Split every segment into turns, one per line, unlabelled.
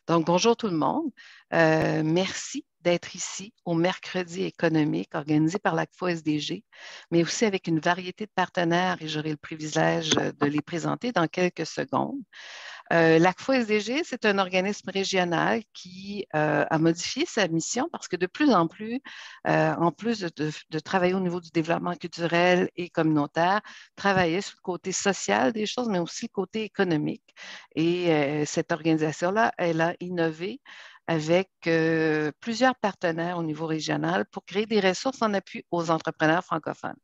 Donc, bonjour tout le monde. Merci d'être ici au Mercredi économique organisé par l'ACFO SDG, mais aussi avec une variété de partenaires et j'aurai le privilège de les présenter dans quelques secondes. L'ACFO SDG, c'est un organisme régional qui a modifié sa mission parce que de plus en plus, en plus de travailler au niveau du développement culturel et communautaire, travailler sur le côté social des choses, mais aussi le côté économique. Et cette organisation-là, elle a innové avec plusieurs partenaires au niveau régional pour créer des ressources en appui aux entrepreneurs francophones.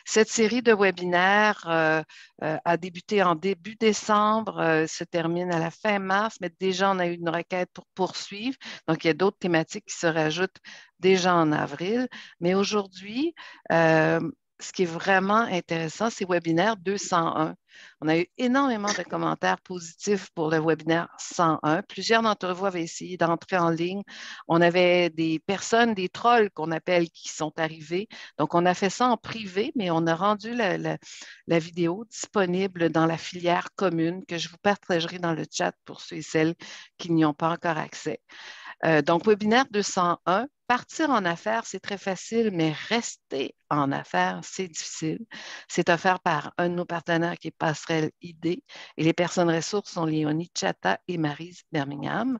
Cette série de webinaires a débuté en début décembre, se termine à la fin mars, mais déjà on a eu une requête pour poursuivre. Donc, il y a d'autres thématiques qui se rajoutent déjà en avril. Mais aujourd'hui, ce qui est vraiment intéressant, c'est webinaire 201. On a eu énormément de commentaires positifs pour le webinaire 101. Plusieurs d'entre vous avaient essayé d'entrer en ligne. On avait des personnes, des trolls qu'on appelle, qui sont arrivés. Donc, on a fait ça en privé, mais on a rendu la vidéo disponible dans la filière commune que je vous partagerai dans le chat pour ceux et celles qui n'y ont pas encore accès. Donc, webinaire 201, partir en affaires, c'est très facile, mais rester en affaires, c'est difficile. C'est offert par un de nos partenaires qui est Passerelle ID et les personnes ressources sont Léonie Chata et Maryse Birmingham.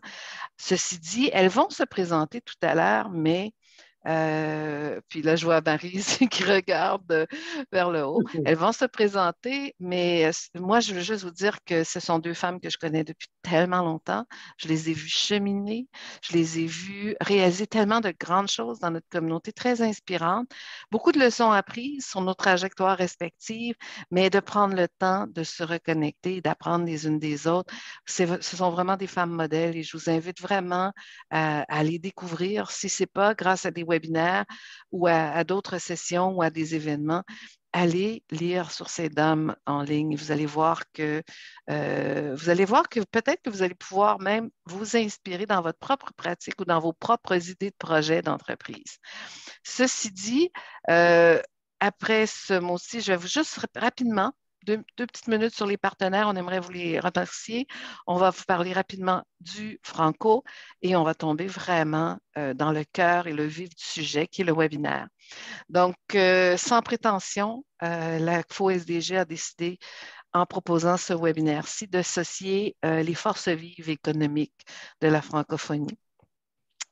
Ceci dit, elles vont se présenter tout à l'heure, mais puis là, je vois Maryse qui regarde vers le haut. Elles vont se présenter, mais moi, je veux juste vous dire que ce sont deux femmes que je connais depuis tellement longtemps. Je les ai vues cheminer, je les ai vues réaliser tellement de grandes choses dans notre communauté, très inspirantes. Beaucoup de leçons apprises sur nos trajectoires respectives, mais de prendre le temps de se reconnecter, d'apprendre les unes des autres. Ce sont vraiment des femmes modèles et je vous invite vraiment à les découvrir si ce n'est pas grâce à des webinaires ou à d'autres sessions ou à des événements. Allez lire sur ces dames en ligne. Vous allez voir que peut-être que vous allez pouvoir même vous inspirer dans votre propre pratique ou dans vos propres idées de projet d'entreprise. Ceci dit, après ce mot-ci, je vais vous juste rapidement deux petites minutes sur les partenaires. On aimerait vous les remercier. On va vous parler rapidement du Franco et on va tomber vraiment dans le cœur et le vif du sujet qui est le webinaire. Donc, sans prétention, la FO SDG a décidé en proposant ce webinaire-ci d'associer les forces vives économiques de la francophonie.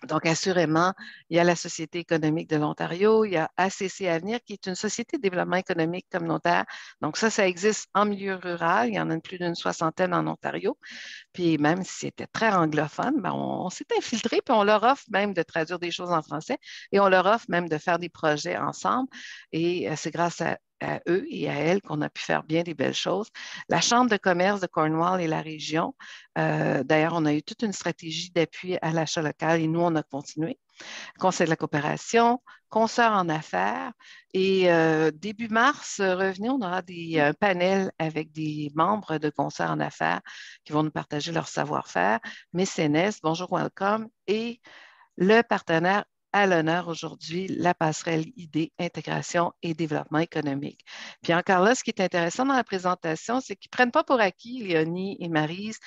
Donc, assurément, il y a la Société économique de l'Ontario, il y a ACC Avenir, qui est une société de développement économique communautaire. Donc, ça existe en milieu rural. Il y en a plus d'une soixantaine en Ontario. Puis, même si c'était très anglophone, ben, on s'est infiltré, puis on leur offre même de traduire des choses en français et on leur offre même de faire des projets ensemble. Et c'est grâce à eux et à elles qu'on a pu faire bien des belles choses. La Chambre de commerce de Cornwall et la région, d'ailleurs, on a eu toute une stratégie d'appui à l'achat local et nous, on a continué. Conseil de la coopération, consoeurs en affaires. Et début mars, revenez, on aura un panel avec des membres de consoeurs en affaires qui vont nous partager leur savoir-faire. Mécénès, bonjour, welcome. Et le partenaire à l'honneur aujourd'hui, la passerelle ID, intégration et développement économique. Puis encore là, ce qui est intéressant dans la présentation, c'est qu'ils ne prennent pas pour acquis, Léonie et Maryse,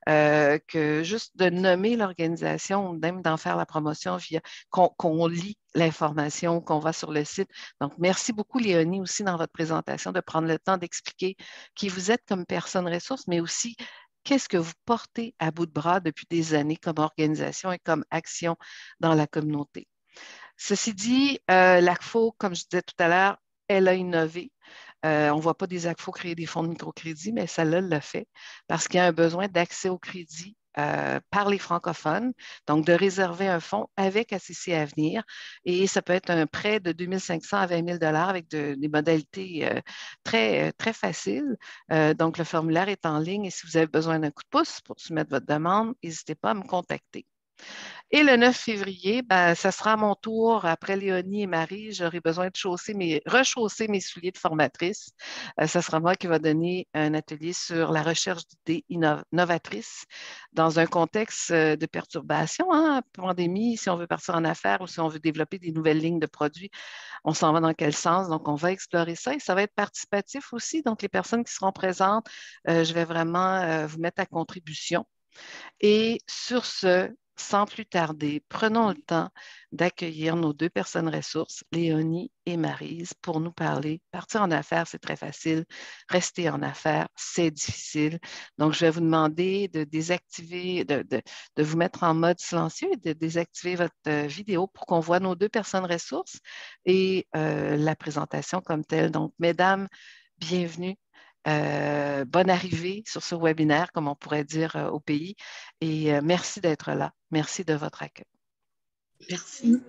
que juste de nommer l'organisation, même d'en faire la promotion via qu'on lit l'information, qu'on va sur le site. Donc, merci beaucoup, Léonie, aussi dans votre présentation, de prendre le temps d'expliquer qui vous êtes comme personne ressource, mais aussi qu'est-ce que vous portez à bout de bras depuis des années comme organisation et comme action dans la communauté. Ceci dit, l'ACFO, comme je disais tout à l'heure, elle a innové. On ne voit pas des ACFO créer des fonds de microcrédit, mais celle-là l'a fait parce qu'il y a un besoin d'accès au crédit par les francophones, donc de réserver un fonds avec ACC Avenir. Et ça peut être un prêt de 2 500 à 20 000 avec des modalités très faciles. Donc, le formulaire est en ligne et si vous avez besoin d'un coup de pouce pour soumettre votre demande, n'hésitez pas à me contacter. Et le 9 février, ben, ça sera à mon tour, après Léonie et Marie, j'aurai besoin de rechausser mes souliers de formatrice. Ça sera moi qui va donner un atelier sur la recherche d'idées novatrices dans un contexte de perturbation, hein, pandémie, si on veut partir en affaires ou si on veut développer des nouvelles lignes de produits, on s'en va dans quel sens? Donc, on va explorer ça et ça va être participatif aussi. Donc, les personnes qui seront présentes, je vais vraiment vous mettre à contribution. Et sur ce, sans plus tarder, prenons le temps d'accueillir nos deux personnes ressources, Léonie et Maryse, pour nous parler. Partir en affaires, c'est très facile. Rester en affaires, c'est difficile. Donc, je vais vous demander de désactiver, de vous mettre en mode silencieux et de désactiver votre vidéo pour qu'on voit nos deux personnes ressources et la présentation comme telle. Donc, mesdames, bienvenue. Bonne arrivée sur ce webinaire, comme on pourrait dire au pays. Et merci d'être là. Merci de votre accueil.
Merci.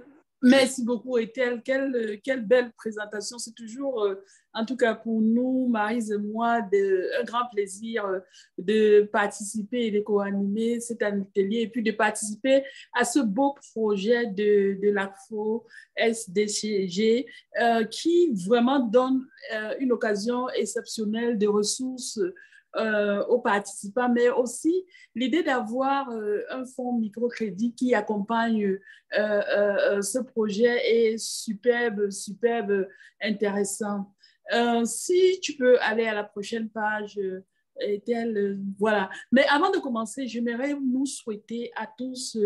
Merci beaucoup, Ethel. Quelle belle présentation. C'est toujours, en tout cas pour nous, Maryse et moi, un grand plaisir de participer et de co-animer cet atelier et puis de participer à ce beau projet de l'ACFO SDCG qui vraiment donne une occasion exceptionnelle de ressources aux participants, mais aussi l'idée d'avoir un fonds microcrédit qui accompagne ce projet est superbe, intéressant. Si tu peux aller à la prochaine page, voilà. Mais avant de commencer, j'aimerais nous souhaiter à tous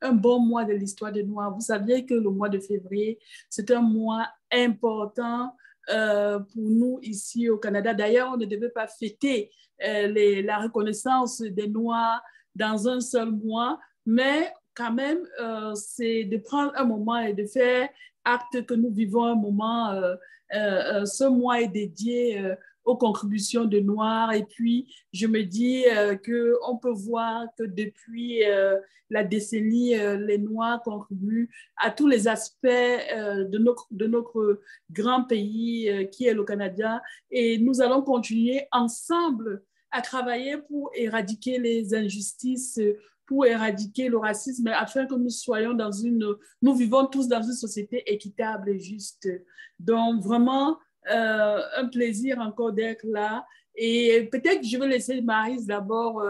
un bon mois de l'histoire de Noir. Vous saviez que le mois de février, c'est un mois important pour nous ici au Canada. D'ailleurs, on ne devait pas fêter la reconnaissance des Noirs dans un seul mois, mais quand même, c'est de prendre un moment et de faire acte que nous vivons un moment. Ce mois est dédié aux contributions de Noirs. Et puis, je me dis qu'on peut voir que depuis la décennie, les Noirs contribuent à tous les aspects de notre grand pays qui est le Canada. Et nous allons continuer ensemble à travailler pour éradiquer les injustices, pour éradiquer le racisme, afin que nous vivons tous dans une société équitable et juste. Donc, vraiment, un plaisir encore d'être là. Et peut-être que je vais laisser Maryse d'abord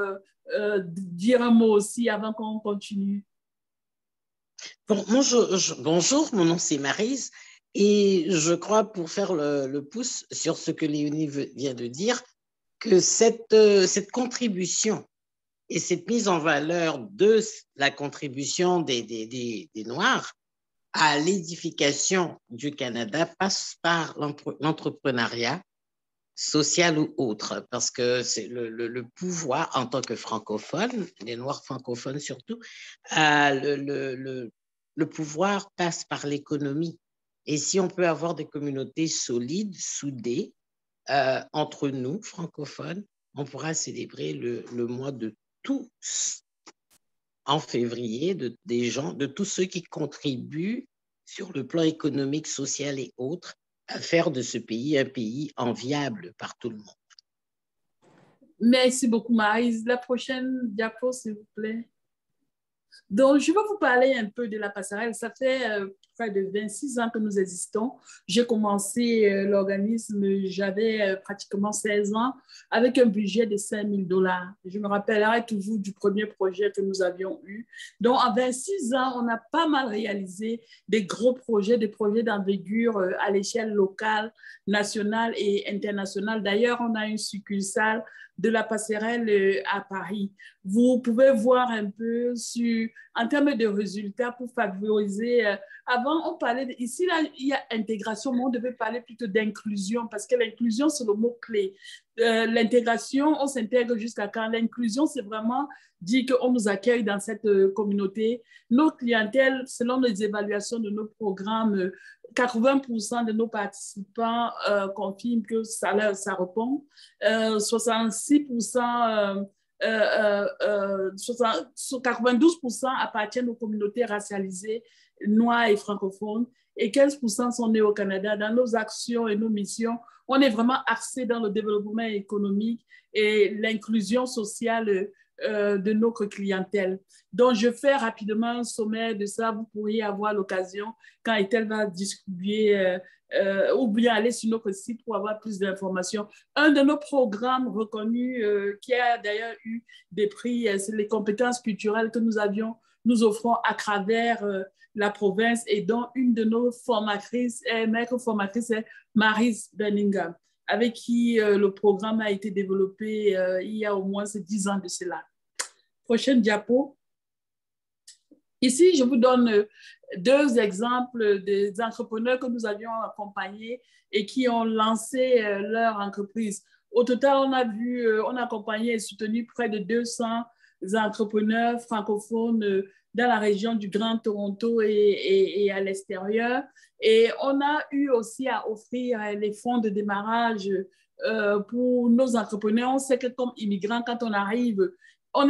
dire un mot aussi avant qu'on continue.
Bon, bonjour, mon nom c'est Maryse. Et je crois, pour faire le pouce sur ce que Léonie vient de dire, que cette contribution et cette mise en valeur de la contribution des Noirs à l'édification du Canada passe par l'entrepreneuriat social ou autre, parce que c'est le pouvoir en tant que francophone, les Noirs francophones surtout, le pouvoir passe par l'économie. Et si on peut avoir des communautés solides, soudées, entre nous, francophones, on pourra célébrer le mois de tous en février, de tous ceux qui contribuent sur le plan économique, social et autres à faire de ce pays un pays enviable par tout le monde.
Merci beaucoup, Maryse. La prochaine diapo, s'il vous plaît. Donc, je vais vous parler un peu de la passerelle. Ça fait près de 26 ans que nous existons. J'ai commencé l'organisme, j'avais pratiquement 16 ans, avec un budget de 5 000 $. Je me rappellerai toujours du premier projet que nous avions eu. Donc, en 26 ans, on a pas mal réalisé des gros projets, des projets d'envergure à l'échelle locale, nationale et internationale. D'ailleurs, on a une succursale de la passerelle à Paris. Vous pouvez voir un peu en termes de résultats pour favoriser. Avant, on parlait ici, là, il y a intégration, mais on devait parler plutôt d'inclusion parce que l'inclusion, c'est le mot-clé. L'intégration, on s'intègre jusqu'à quand? L'inclusion, c'est vraiment dire qu'on nous accueille dans cette communauté. Nos clientèles, selon les évaluations de nos programmes, 80% de nos participants confirment que ça répond. 66%, 92% appartiennent aux communautés racialisées, noires et francophones, et 15% sont nés au Canada. Dans nos actions et nos missions, on est vraiment axé dans le développement économique et l'inclusion sociale de notre clientèle. Donc, je fais rapidement un sommaire de ça. Vous pourriez avoir l'occasion, quand Ethel va distribuer ou bien aller sur notre site pour avoir plus d'informations. Un de nos programmes reconnus qui a d'ailleurs eu des prix, c'est les compétences culturelles que nous offrons à travers la province et dont une de nos formatrices, maître formatrice, est Maryse Benningham, avec qui le programme a été développé il y a au moins 10 ans de cela. Prochaine diapo. Ici, je vous donne deux exemples des entrepreneurs que nous avions accompagnés et qui ont lancé leur entreprise. Au total, on a accompagné et soutenu près de 200 entrepreneurs francophones dans la région du Grand Toronto et à l'extérieur. Et on a eu aussi à offrir les fonds de démarrage pour nos entrepreneurs. On sait que comme immigrants, quand on arrive,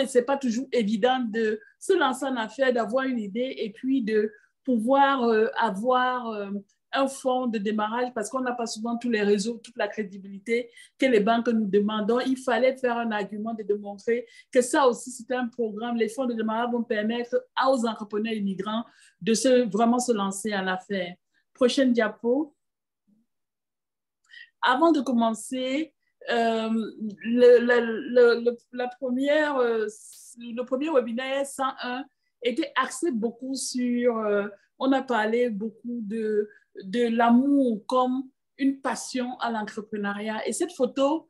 c'est pas toujours évident de se lancer en affaires, d'avoir une idée et puis de pouvoir avoir un fonds de démarrage parce qu'on n'a pas souvent tous les réseaux, toute la crédibilité que les banques nous demandent. Donc, il fallait faire un argument de démontrer que ça aussi, c'est un programme. Les fonds de démarrage vont permettre aux entrepreneurs immigrants de vraiment se lancer en affaires. Prochaine diapo. Avant de commencer, le premier webinaire 101 était axé beaucoup sur, on a parlé beaucoup de l'amour comme une passion à l'entrepreneuriat. Et cette photo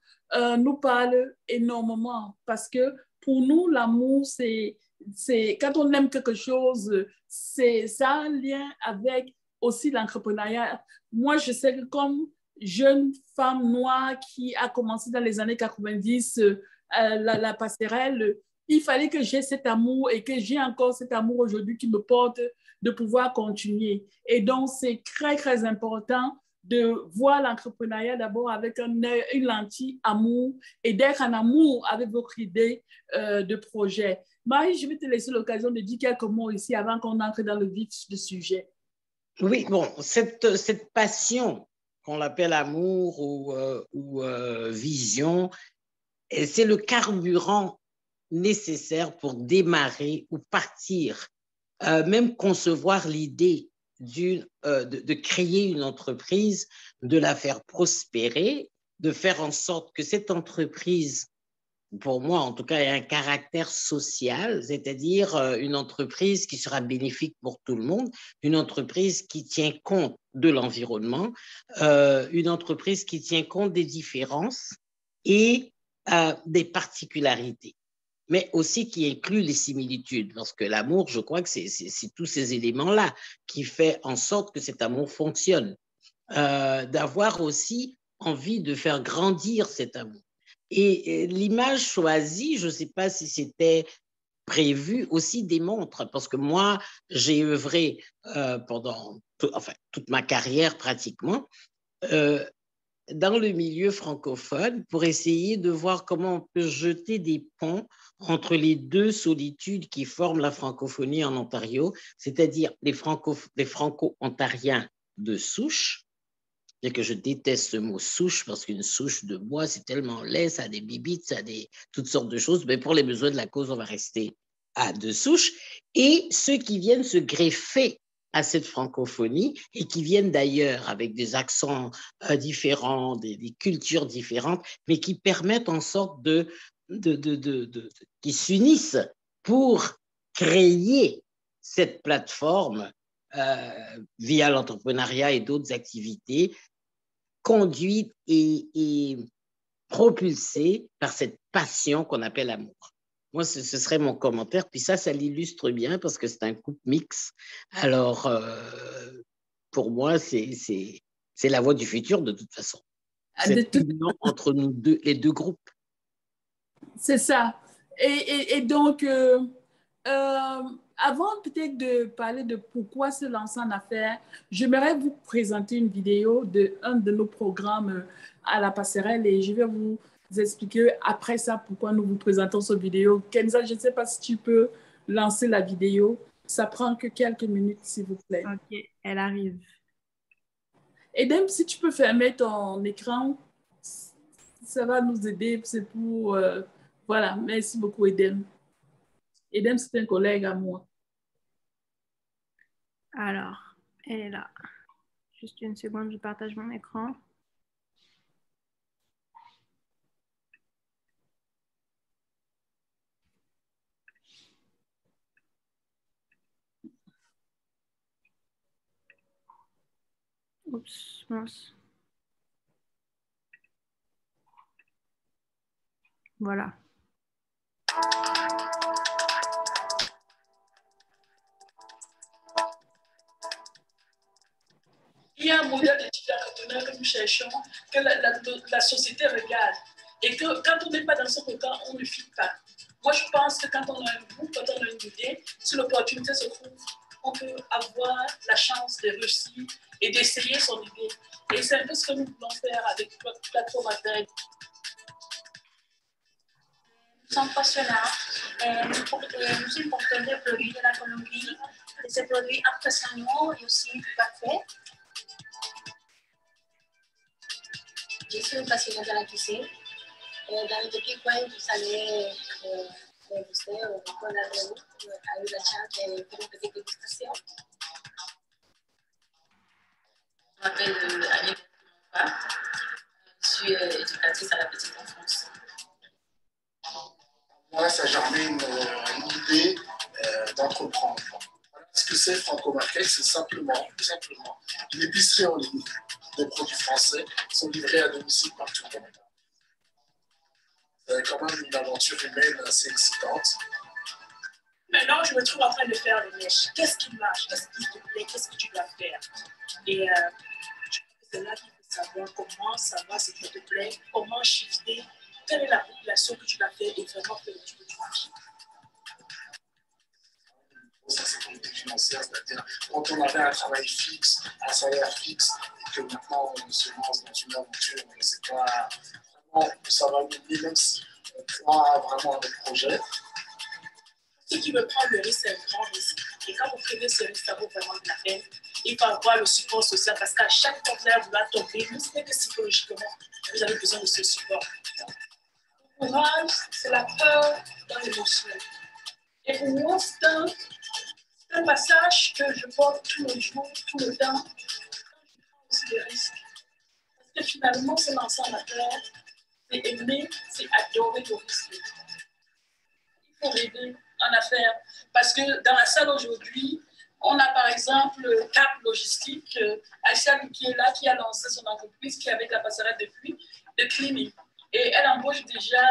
nous parle énormément parce que pour nous, l'amour, c'est quand on aime quelque chose, ça a un lien avec aussi l'entrepreneuriat. Moi, je sais que comme jeune femme noire qui a commencé dans les années 90 la passerelle, il fallait que j'ai cet amour et que j'ai encore cet amour aujourd'hui qui me porte de pouvoir continuer. Et donc, c'est très, très important de voir l'entrepreneuriat d'abord avec une lentille amour et d'être en amour avec votre idée de projet. Marie, je vais te laisser l'occasion de dire quelques mots ici avant qu'on entre dans le vif du sujet.
Oui, bon, cette passion qu'on l'appelle amour ou vision, c'est le carburant nécessaire pour démarrer ou partir, même concevoir l'idée de créer une entreprise, de la faire prospérer, de faire en sorte que cette entreprise, pour moi en tout cas, ait un caractère social, c'est-à-dire une entreprise qui sera bénéfique pour tout le monde, une entreprise qui tient compte de l'environnement, une entreprise qui tient compte des différences et des particularités, mais aussi qui inclut les similitudes, parce que l'amour, je crois que c'est tous ces éléments-là qui fait en sorte que cet amour fonctionne. D'avoir aussi envie de faire grandir cet amour. Et l'image choisie, je ne sais pas si c'était prévu, aussi démontre, parce que moi, j'ai œuvré pendant toute ma carrière pratiquement, dans le milieu francophone pour essayer de voir comment on peut jeter des ponts entre les deux solitudes qui forment la francophonie en Ontario, c'est-à-dire les franco-ontariens de souche, et que je déteste ce mot souche parce qu'une souche de bois, c'est tellement laid, ça a des bibites, ça a toutes sortes de choses, mais pour les besoins de la cause, on va rester à de souche, et ceux qui viennent se greffer à cette francophonie et qui viennent d'ailleurs avec des accents différents, des cultures différentes, mais qui permettent en sorte qui s'unissent pour créer cette plateforme via l'entrepreneuriat et d'autres activités, conduite et propulsée par cette passion qu'on appelle amour. Moi, ce serait mon commentaire. Puis ça l'illustre bien parce que c'est un couple mix. Alors, pour moi, c'est la voie du futur de toute façon. C'est union entre nous deux, les deux groupes.
C'est ça. Et donc, avant peut-être de parler de pourquoi se lancer en affaires, j'aimerais vous présenter une vidéo d'un de nos programmes à la passerelle et je vais vous expliquer après ça pourquoi nous vous présentons cette vidéo. Kenza, je ne sais pas si tu peux lancer la vidéo. Ça prend que quelques minutes, s'il vous plaît.
OK, elle arrive.
Et même si tu peux fermer ton écran, ça va nous aider. C'est pour Voilà, merci beaucoup, Edem. Edem, c'est un collègue à moi.
Alors, elle est là. Juste une seconde, je partage mon écran. Oups, mince. Voilà.
Il y a un modèle d'études entrepreneur que nous cherchons, que la société regarde. Et que quand on n'est pas dans ce programme, on ne fit pas. Moi, je pense que quand on a un groupe, quand on a une idée, si l'opportunité se trouve, on peut avoir la chance de réussir et d'essayer son idée. Et c'est un peu ce que nous voulons faire avec notre plateforme Interact.
Nous sommes passionnants et nous importons des produits de la Colombie, de ces produits artisanaux et aussi du café. Je suis passionnée de la cuisine. Dans le petit coin, vous allez déguster ou prendre a eu la chance de faire une petite dégustation.
Je m'appelle Annie Bouba. Je suis éducatrice à la petite enfance.
Moi, ça germine une idée d'entreprendre. Voilà. Ce que c'est Franco Market, c'est simplement une épicerie en ligne de produits français qui sont livrés à domicile partout au Canada. C'est quand même une aventure humaine assez excitante.
Maintenant, je me trouve en train de faire le mèche. Qu'est-ce qui marche? Qu'est-ce qui te plaît? Qu'est-ce que tu dois faire? Et je pense que c'est là qu'il faut savoir comment savoir ce qui te plaît, comment shifter, quelle est la population que tu dois faire et vraiment faire le truc.
Sa sécurité financière, c'est-à-dire quand on avait un travail fixe, un salaire fixe, et que maintenant on se lance dans une aventure, on ne sait pas vraiment où ça va mener, même si on croit vraiment à notre projet.
Ceux qui veulent prendre le risque, c'est un grand risque. Et quand vous prenez ce risque, ça vaut vraiment de la peine. Il faut avoir le support social parce qu'à chaque fois que vous allez vouloir tomber, ne c'est que psychologiquement, vous avez besoin de ce support. Le courage, c'est la peur dans l'émotion. Et pour moi, c'est un passage que je porte tous les jours, tout le temps, quand je prends aussi des risques. Parce que finalement, se lancer en affaires, c'est aimer, c'est adorer le risque. Il faut rêver en affaires. Parce que dans la salle aujourd'hui, on a par exemple Cap Logistique, Aïcha qui est là, qui a lancé son entreprise, qui est avec la passerelle depuis, de cleaning. Et elle embauche déjà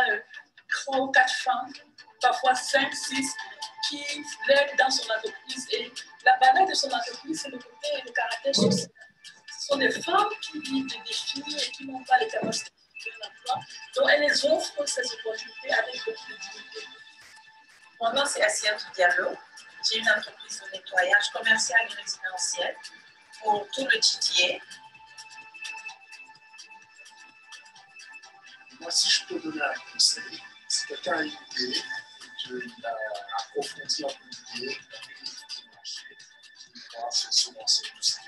3 ou 4 femmes, parfois 5, 6, qui l'aident dans son entreprise. Et la valeur de son entreprise, c'est le côté et le caractère social. Ce sont des femmes qui vivent des défis et qui n'ont pas les capacités de trouver un emploi. Donc, elles les offrent ces opportunités avec beaucoup de dignité.
Mon nom, c'est Asiatou Diallo. J'ai une entreprise de nettoyage commercial et résidentiel pour tout le GTA.
Moi, si je peux donner un conseil, si quelqu'un a une idée et qu'il a approfondi un peu l'idée, il a fait l'étude du marché, il pourra se lancer tout ça.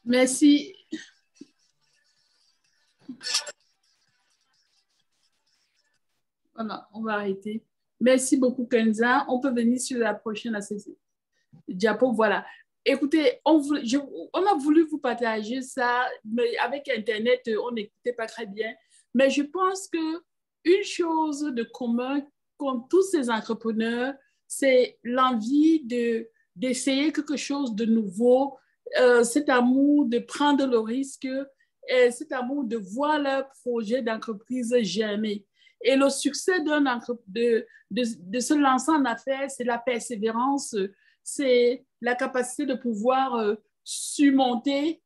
Merci. Voilà, on va arrêter. Merci beaucoup, Kenza. On peut venir sur la prochaine diapo. Voilà. Écoutez, on a voulu vous partager ça, mais avec Internet, on n'écoutait pas très bien. Mais je pense qu'une chose de commun, comme tous ces entrepreneurs, c'est l'envie d'essayer quelque chose de nouveau, cet amour de prendre le risque, et cet amour de voir leur projet d'entreprise germer. Et le succès de se lancer en affaires, c'est la persévérance, c'est la capacité de pouvoir surmonter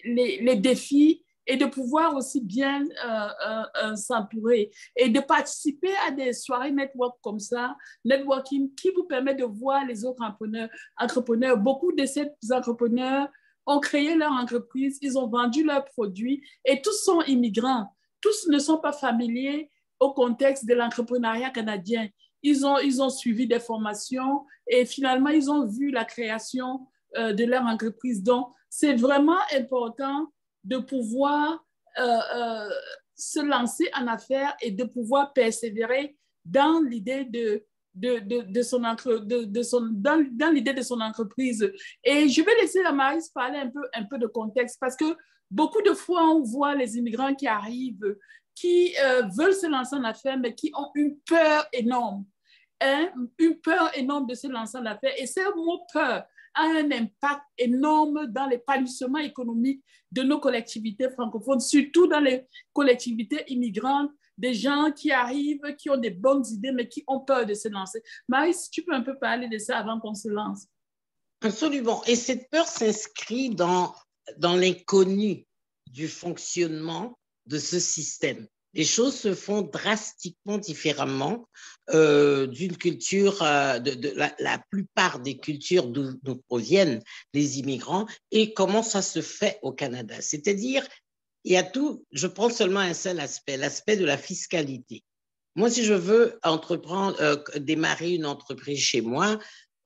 les défis et de pouvoir aussi bien s'entourer et de participer à des soirées networking qui vous permet de voir les autres entrepreneurs. Beaucoup de ces entrepreneurs ont créé leur entreprise, ils ont vendu leurs produits et tous sont immigrants. Tous ne sont pas familiers au contexte de l'entrepreneuriat canadien. Ils ont suivi des formations et finalement, ils ont vu la création de leur entreprise. Donc, c'est vraiment important de pouvoir se lancer en affaires et de pouvoir persévérer dans l'idée dans l'idée de son entreprise. Et je vais laisser la Maryse parler un peu de contexte parce que beaucoup de fois, on voit les immigrants qui arrivent, qui veulent se lancer en affaires, mais qui ont une peur énorme. Une peur énorme de se lancer en affaires. Et ce mot peur a un impact énorme dans l'épanouissement économique de nos collectivités francophones, surtout dans les collectivités immigrantes, des gens qui arrivent, qui ont des bonnes idées, mais qui ont peur de se lancer. Marie, si tu peux un peu parler de ça avant qu'on se lance.
Absolument. Et cette peur s'inscrit dans l'inconnu du fonctionnement de ce système. Les choses se font drastiquement différemment d'une culture, la plupart des cultures d'où proviennent les immigrants et comment ça se fait au Canada. C'est-à-dire, il y a tout, je prends seulement un seul aspect, l'aspect de la fiscalité. Moi, si je veux démarrer une entreprise chez moi,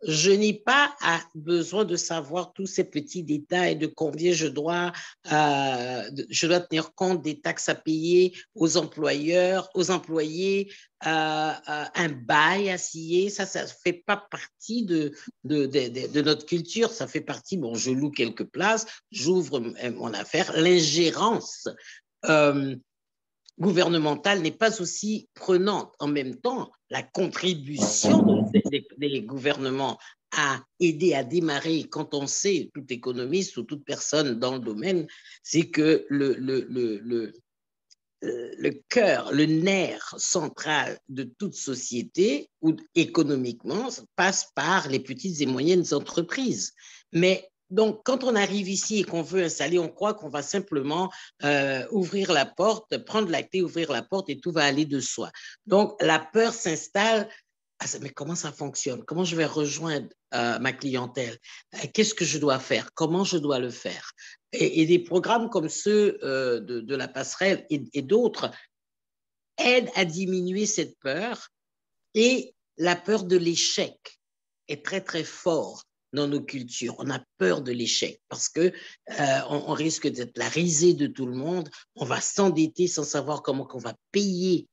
je n'ai pas besoin de savoir tous ces petits détails de combien je dois tenir compte des taxes à payer aux employeurs, aux employés, un bail à scier. Ça ne fait pas partie de notre culture. Ça fait partie, bon, je loue quelques places, j'ouvre mon affaire. L'ingérence gouvernementale n'est pas aussi prenante. En même temps, la contribution des gouvernements à aider à démarrer, quand on sait, tout économiste ou toute personne dans le domaine, c'est que le cœur, le nerf central de toute société, ou économiquement, passe par les petites et moyennes entreprises. Mais donc, quand on arrive ici et qu'on veut installer, on croit qu'on va simplement ouvrir la porte, prendre la clé, ouvrir la porte et tout va aller de soi. Donc, la peur s'installe. Ah, mais comment ça fonctionne? Comment je vais rejoindre ma clientèle? Qu'est-ce que je dois faire? Comment je dois le faire? Et des programmes comme ceux de la passerelle et d'autres aident à diminuer cette peur. Et la peur de l'échec est très, très forte dans nos cultures. On a peur de l'échec parce que on risque d'être la risée de tout le monde. On va s'endetter sans savoir comment on va payer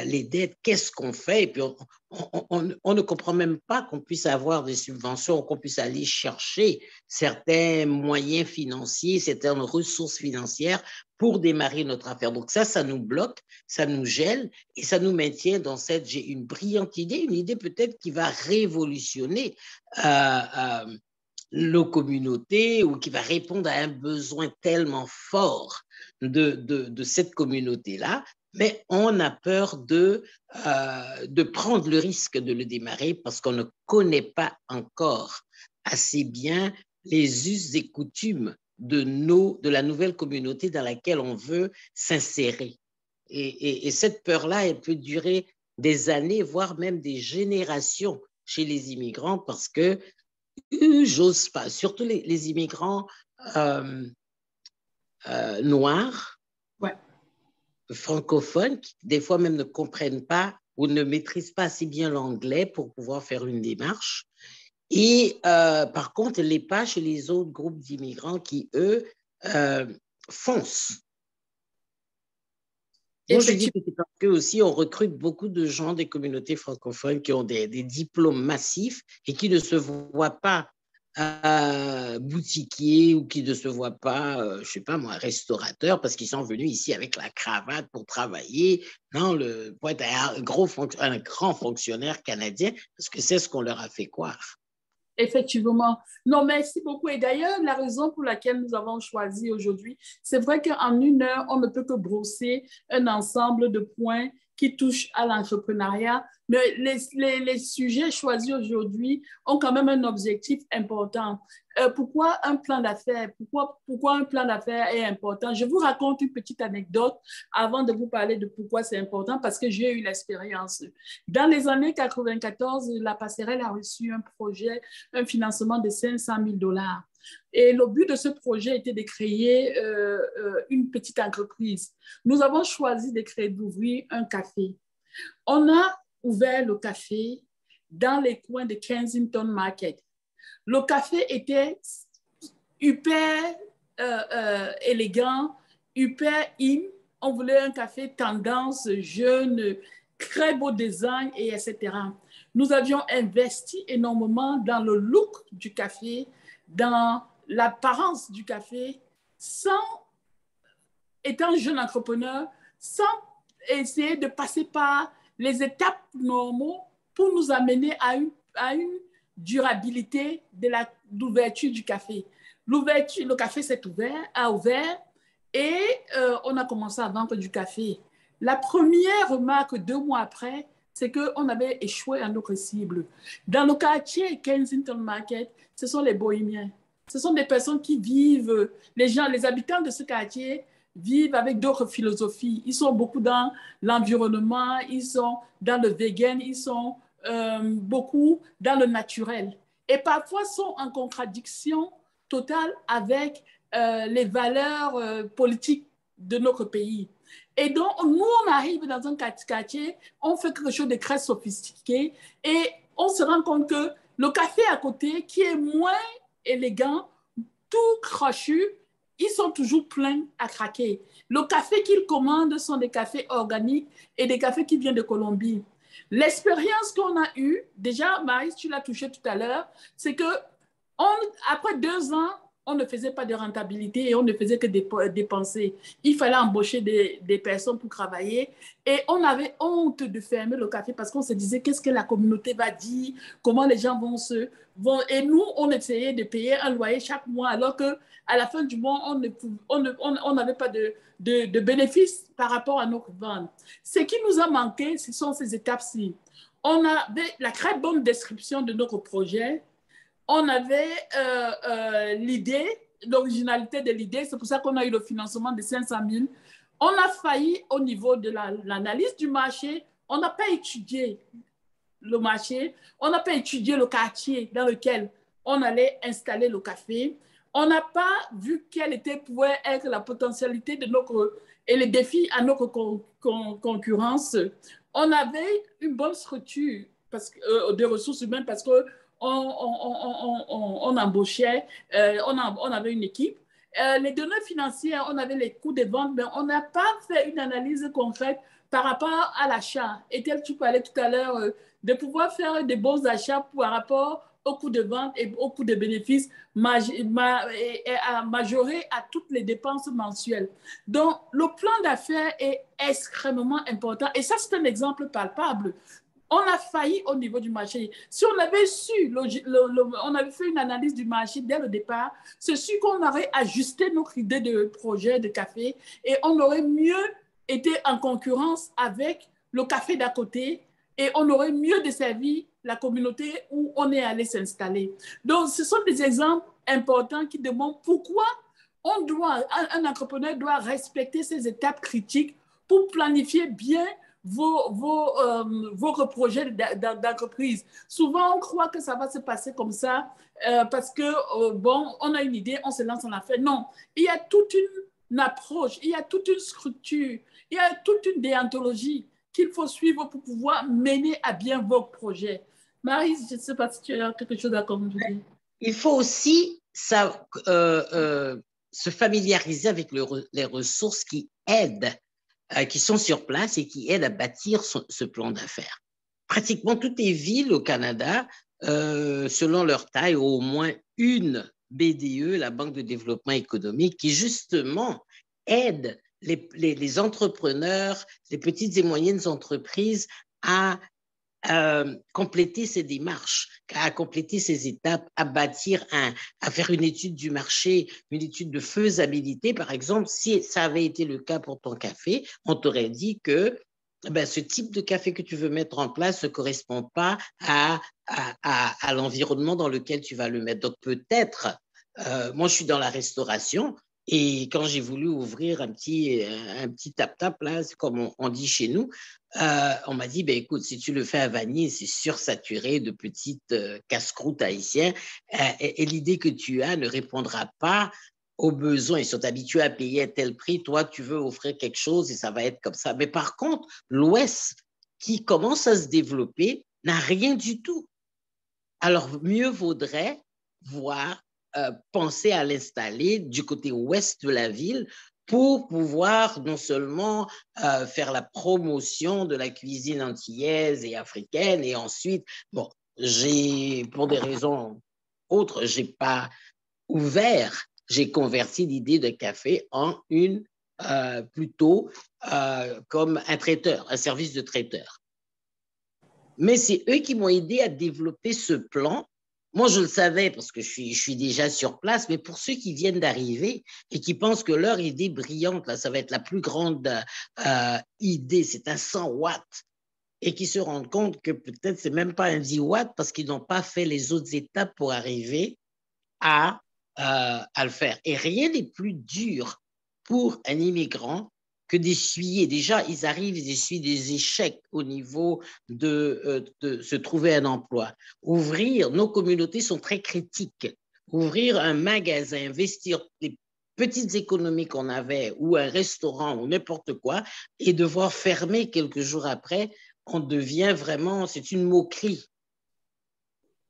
les dettes. Qu'est-ce qu'on fait? Et puis, on ne comprend même pas qu'on puisse avoir des subventions, qu'on puisse aller chercher certains moyens financiers, certaines ressources financières pour démarrer notre affaire. Donc ça nous bloque, ça nous gèle et ça nous maintient dans j'ai une brillante idée, une idée peut-être qui va révolutionner nos communautés ou qui va répondre à un besoin tellement fort de cette communauté-là, mais on a peur de prendre le risque de le démarrer parce qu'on ne connaît pas encore assez bien les us et coutumes de la nouvelle communauté dans laquelle on veut s'insérer. Et cette peur-là, elle peut durer des années, voire même des générations chez les immigrants parce que j'ose pas, surtout les immigrants noirs,
ouais,
francophones, qui des fois même ne comprennent pas ou ne maîtrisent pas assez bien l'anglais pour pouvoir faire une démarche. Et par contre, elle n'est pas chez les autres groupes d'immigrants qui, eux, foncent. Moi, je dis que c'est parce que aussi on recrute beaucoup de gens des communautés francophones qui ont des diplômes massifs et qui ne se voient pas boutiquiers ou qui ne se voient pas, je ne sais pas moi, restaurateurs parce qu'ils sont venus ici avec la cravate pour travailler, pour être un grand fonctionnaire canadien parce que c'est ce qu'on leur a fait croire.
Effectivement. Non, merci beaucoup. Et d'ailleurs, la raison pour laquelle nous avons choisi aujourd'hui, c'est vrai qu'en une heure, on ne peut que brosser un ensemble de points qui touchent à l'entrepreneuriat. Mais les sujets choisis aujourd'hui ont quand même un objectif important. Pourquoi un plan d'affaires? Pourquoi un plan d'affaires est important? Je vous raconte une petite anecdote avant de vous parler de pourquoi c'est important, parce que j'ai eu l'expérience. Dans les années 94, la passerelle a reçu un projet, un financement de 500 000 $. Et le but de ce projet était de créer une petite entreprise. Nous avons choisi d'ouvrir un café. On a ouvert le café dans les coins de Kensington Market. Le café était hyper élégant, hyper in. On voulait un café tendance, jeune, très beau design, et etc. Nous avions investi énormément dans le look du café, dans l'apparence du café, sans, étant jeune entrepreneur, sans essayer de passer par les étapes normaux pour nous amener à une durabilité de l'ouverture du café. Le café a ouvert et on a commencé à vendre du café. La première remarque 2 mois après, c'est qu'on avait échoué à notre cible. Dans le quartier Kensington Market, ce sont les bohémiens. Ce sont des personnes qui vivent, les habitants de ce quartier vivent avec d'autres philosophies. Ils sont beaucoup dans l'environnement, ils sont dans le vegan, ils sont beaucoup dans le naturel. Et parfois sont en contradiction totale avec les valeurs politiques de notre pays. Et donc, nous, on arrive dans un quartier, on fait quelque chose de très sophistiqué et on se rend compte que le café à côté, qui est moins élégant, tout crochu, ils sont toujours pleins à craquer. Le café qu'ils commandent sont des cafés organiques et des cafés qui viennent de Colombie. L'expérience qu'on a eue, déjà, Maryse, tu l'as touché tout à l'heure, c'est que après 2 ans, on ne faisait pas de rentabilité et on ne faisait que dépenser. Il fallait embaucher des personnes pour travailler et on avait honte de fermer le café parce qu'on se disait qu'est-ce que la communauté va dire, comment les gens vont et nous, on essayait de payer un loyer chaque mois alors qu'à la fin du mois, on n'avait pas de bénéfices par rapport à nos ventes. Ce qui nous a manqué, ce sont ces étapes-ci. On avait la très bonne description de notre projet. On avait l'idée, l'originalité de l'idée. C'est pour ça qu'on a eu le financement de 500 000. On a failli au niveau de l'analyse du marché. On n'a pas étudié le marché. On n'a pas étudié le quartier dans lequel on allait installer le café. On n'a pas vu quelle pouvait être la potentialité de et les défis à notre concurrence. On avait une bonne structure de ressources humaines parce que on embauchait, on avait une équipe. Les données financières, on avait les coûts de vente, mais on n'a pas fait une analyse concrète par rapport à l'achat. Et tel tu parlais tout à l'heure, de pouvoir faire des bons achats par rapport au coût de vente et au coût de bénéfices majoré à toutes les dépenses mensuelles. Donc, le plan d'affaires est extrêmement important. Et ça, c'est un exemple palpable. On a failli au niveau du marché. Si on avait su, on avait fait une analyse du marché dès le départ, c'est sûr qu'on aurait ajusté notre idée de projet de café et on aurait mieux été en concurrence avec le café d'à côté et on aurait mieux desservi la communauté où on est allé s'installer. Donc, ce sont des exemples importants qui démontrent pourquoi un entrepreneur doit respecter ces étapes critiques pour planifier bien vos projets d'entreprise. Souvent, on croit que ça va se passer comme ça parce que, bon, on a une idée, on se lance en affaires. Non, il y a toute une approche, il y a toute une structure, il y a toute une déontologie qu'il faut suivre pour pouvoir mener à bien vos projets. Maryse, je ne sais pas si tu as quelque chose à commenter.
Il faut aussi se familiariser avec les ressources qui aident, qui sont sur place et qui aident à bâtir ce plan d'affaires. Pratiquement toutes les villes au Canada, selon leur taille, ont au moins une BDE, la Banque de développement économique, qui justement aide les entrepreneurs, les petites et moyennes entreprises à compléter ces démarches, à compléter ces étapes, à bâtir à faire une étude du marché, une étude de faisabilité. Par exemple, si ça avait été le cas pour ton café, on t'aurait dit que ce type de café que tu veux mettre en place ne correspond pas à l'environnement dans lequel tu vas le mettre. Donc peut-être, moi je suis dans la restauration, et quand j'ai voulu ouvrir un petit tap-tap, là, comme on dit chez nous, on m'a dit, écoute, si tu le fais à vanille, c'est sursaturé de petites casse-croûtes haïtiennes, et l'idée que tu as ne répondra pas aux besoins. Ils sont habitués à payer à tel prix. Toi, tu veux offrir quelque chose et ça va être comme ça. Mais par contre, l'Ouest, qui commence à se développer, n'a rien du tout. Alors, mieux vaudrait penser à l'installer du côté ouest de la ville pour pouvoir non seulement faire la promotion de la cuisine antillaise et africaine, et ensuite, bon, pour des raisons autres, je n'ai pas ouvert, j'ai converti l'idée de café en plutôt comme un traiteur, un service de traiteur. Mais c'est eux qui m'ont aidé à développer ce plan. Moi, je le savais parce que je suis déjà sur place, mais pour ceux qui viennent d'arriver et qui pensent que leur idée brillante, là, ça va être la plus grande idée, c'est un 100 watts, et qui se rendent compte que peut-être c'est même pas un 10 watts parce qu'ils n'ont pas fait les autres étapes pour arriver à le faire. Et rien n'est plus dur pour un immigrant que d'essuyer. Déjà, ils arrivent, ils essuient des échecs au niveau de se trouver un emploi. Nos communautés sont très critiques. Ouvrir un magasin, investir les petites économies qu'on avait, ou un restaurant, ou n'importe quoi, et devoir fermer quelques jours après, on devient vraiment, c'est une moquerie.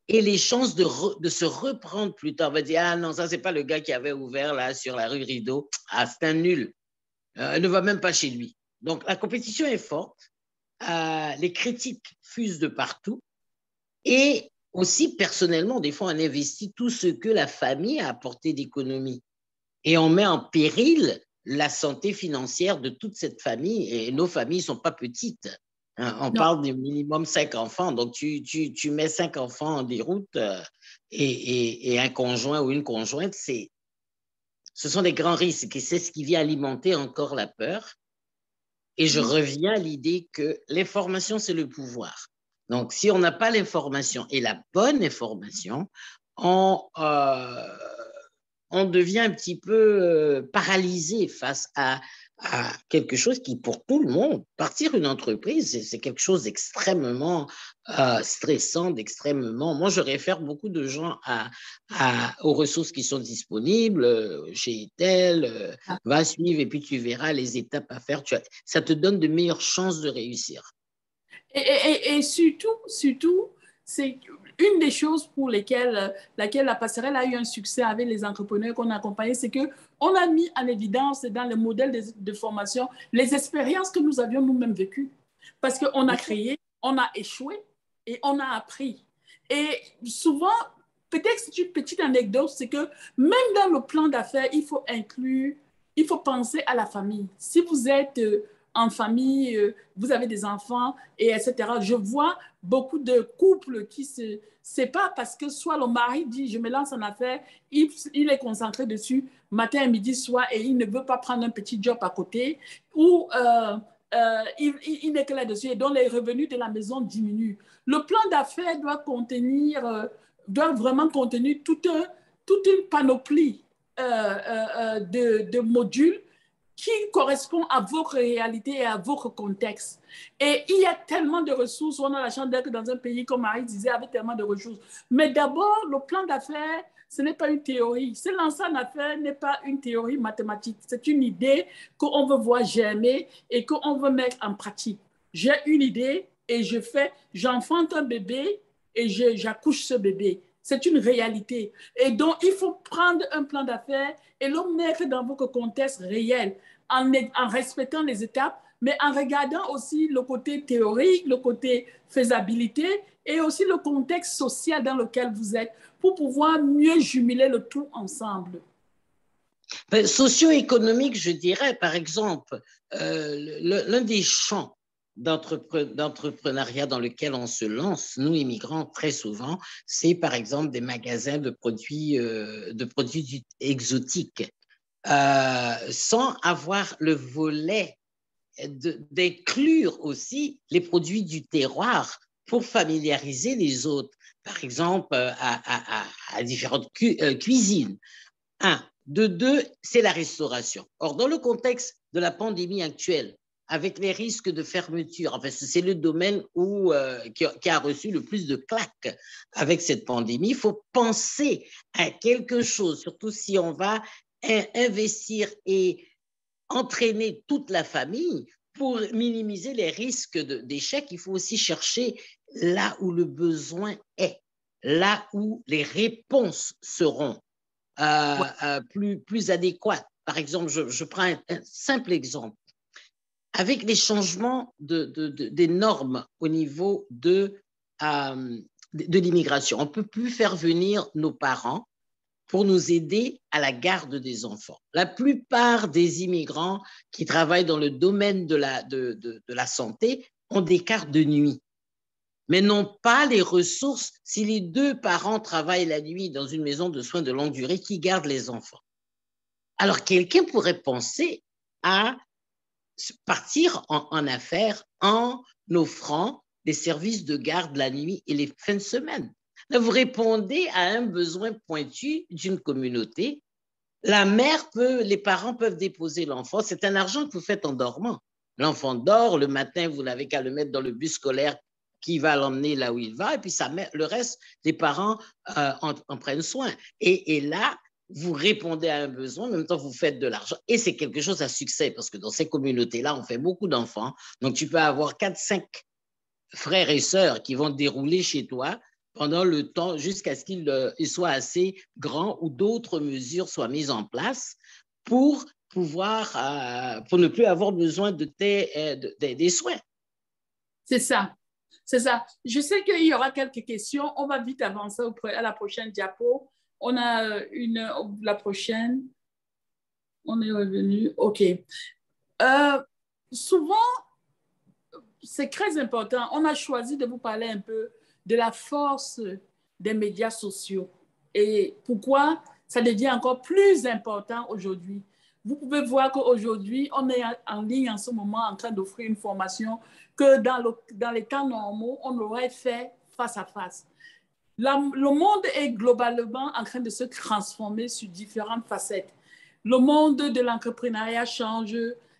Et les chances de se reprendre plus tard, on va dire, ah non, ça, c'est pas le gars qui avait ouvert là sur la rue Rideau. Ah, c'est un nul. Ne va même pas chez lui. Donc, la compétition est forte. Les critiques fusent de partout. Et aussi, personnellement, des fois, on investit tout ce que la famille a apporté d'économie. Et on met en péril la santé financière de toute cette famille. Et nos familles ne sont pas petites. On parle de minimum 5 enfants. Donc, tu mets 5 enfants en déroute et un conjoint ou une conjointe, ce sont des grands risques et c'est ce qui vient alimenter encore la peur. Et je reviens à l'idée que l'information, c'est le pouvoir. Donc, si on n'a pas l'information et la bonne information, on devient un petit peu paralysé face à quelque chose qui, pour tout le monde, partir une entreprise, c'est quelque chose d'extrêmement stressant, d'extrêmement... Moi, je réfère beaucoup de gens aux ressources qui sont disponibles chez Intel, va suivre et puis tu verras les étapes à faire. Ça te donne de meilleures chances de réussir.
Et surtout, c'est une des choses pour laquelle la passerelle a eu un succès avec les entrepreneurs qu'on a accompagnés, c'est qu'on a mis en évidence dans le modèle de formation les expériences que nous avions nous-mêmes vécues. Parce qu'on a créé, on a échoué et on a appris. Et souvent, peut-être c'est une petite anecdote, c'est que même dans le plan d'affaires, il faut penser à la famille. Si vous êtes en famille, vous avez des enfants, et etc. Je vois beaucoup de couples qui se séparent parce que soit le mari dit « je me lance en affaires », il est concentré dessus matin, midi, soir, et il ne veut pas prendre un petit job à côté, ou il n'est que là-dessus, et donc les revenus de la maison diminuent. Le plan d'affaires doit vraiment contenir toute une panoplie de modules qui correspond à votre réalité et à votre contexte. Et il y a tellement de ressources. On a la chance d'être dans un pays, comme Marie disait, avec tellement de ressources. Mais d'abord, le plan d'affaires, ce n'est pas une théorie. Se lancer en affaires n'est pas une théorie mathématique. C'est une idée qu'on veut voir germer et qu'on veut mettre en pratique. J'ai une idée et j'enfante un bébé et j'accouche ce bébé. C'est une réalité. Et donc, il faut prendre un plan d'affaires et le mettre dans votre contexte réel, en respectant les étapes, mais en regardant aussi le côté théorique, le côté faisabilité et aussi le contexte social dans lequel vous êtes pour pouvoir mieux jumeler le tout ensemble.
Socio-économique, je dirais, par exemple, l'un des champs d'entrepreneuriat dans lequel on se lance, nous, immigrants, très souvent, c'est par exemple des magasins de produits exotiques, sans avoir le volet d'inclure aussi les produits du terroir pour familiariser les autres, par exemple, à différentes cuisines. De deux, c'est la restauration. Or, dans le contexte de la pandémie actuelle, avec les risques de fermeture, enfin, c'est le domaine qui a reçu le plus de claques avec cette pandémie. Il faut penser à quelque chose, surtout si on va investir et entraîner toute la famille pour minimiser les risques d'échec. Il faut aussi chercher là où le besoin est. là où les réponses seront plus adéquates. Par exemple, je prends un simple exemple. Avec les changements des normes au niveau de l'immigration, on ne peut plus faire venir nos parents pour nous aider à la garde des enfants. La plupart des immigrants qui travaillent dans le domaine de la santé ont des cartes de nuit, mais n'ont pas les ressources. Si les 2 parents travaillent la nuit dans une maison de soins de longue durée, qui garde les enfants? Alors, quelqu'un pourrait penser à partir en affaires en offrant des services de garde la nuit et les fins de semaine. Là, vous répondez à un besoin pointu d'une communauté. Les parents peuvent déposer l'enfant. C'est un argent que vous faites en dormant. L'enfant dort, le matin, vous n'avez qu'à le mettre dans le bus scolaire qui va l'emmener là où il va, et puis le reste, les parents en prennent soin. Et là, vous répondez à un besoin, en même temps, vous faites de l'argent. Et c'est quelque chose à succès, parce que dans ces communautés-là, on fait beaucoup d'enfants. Donc, tu peux avoir 4-5 frères et sœurs qui vont dérouler chez toi pendant le temps jusqu'à ce qu'ils soient assez grands ou d'autres mesures soient mises en place pour pour ne plus avoir besoin des soins.
C'est ça. C'est ça. Je sais qu'il y aura quelques questions. On va vite avancer à la prochaine diapo. On a la prochaine. On est revenu. OK. Souvent, c'est très important. On a choisi de vous parler un peu de la force des médias sociaux et pourquoi ça devient encore plus important aujourd'hui. Vous pouvez voir qu'aujourd'hui, on est en ligne en ce moment en train d'offrir une formation que dans les temps normaux, on aurait fait face à face. Le monde est globalement en train de se transformer sur différentes facettes. Le monde de l'entrepreneuriat change,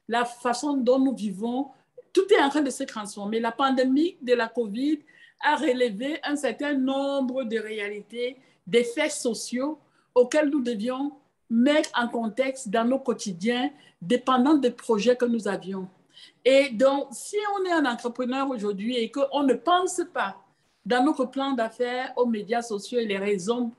la façon dont nous vivons, tout est en train de se transformer. La pandémie de la COVID a relevé un certain nombre de réalités, d'effets sociaux auxquels nous devions mettre en contexte dans nos quotidiens, dépendant des projets que nous avions. Et donc, si on est un entrepreneur aujourd'hui et qu'on ne pense pas dans notre plan d'affaires aux médias sociaux et les raisons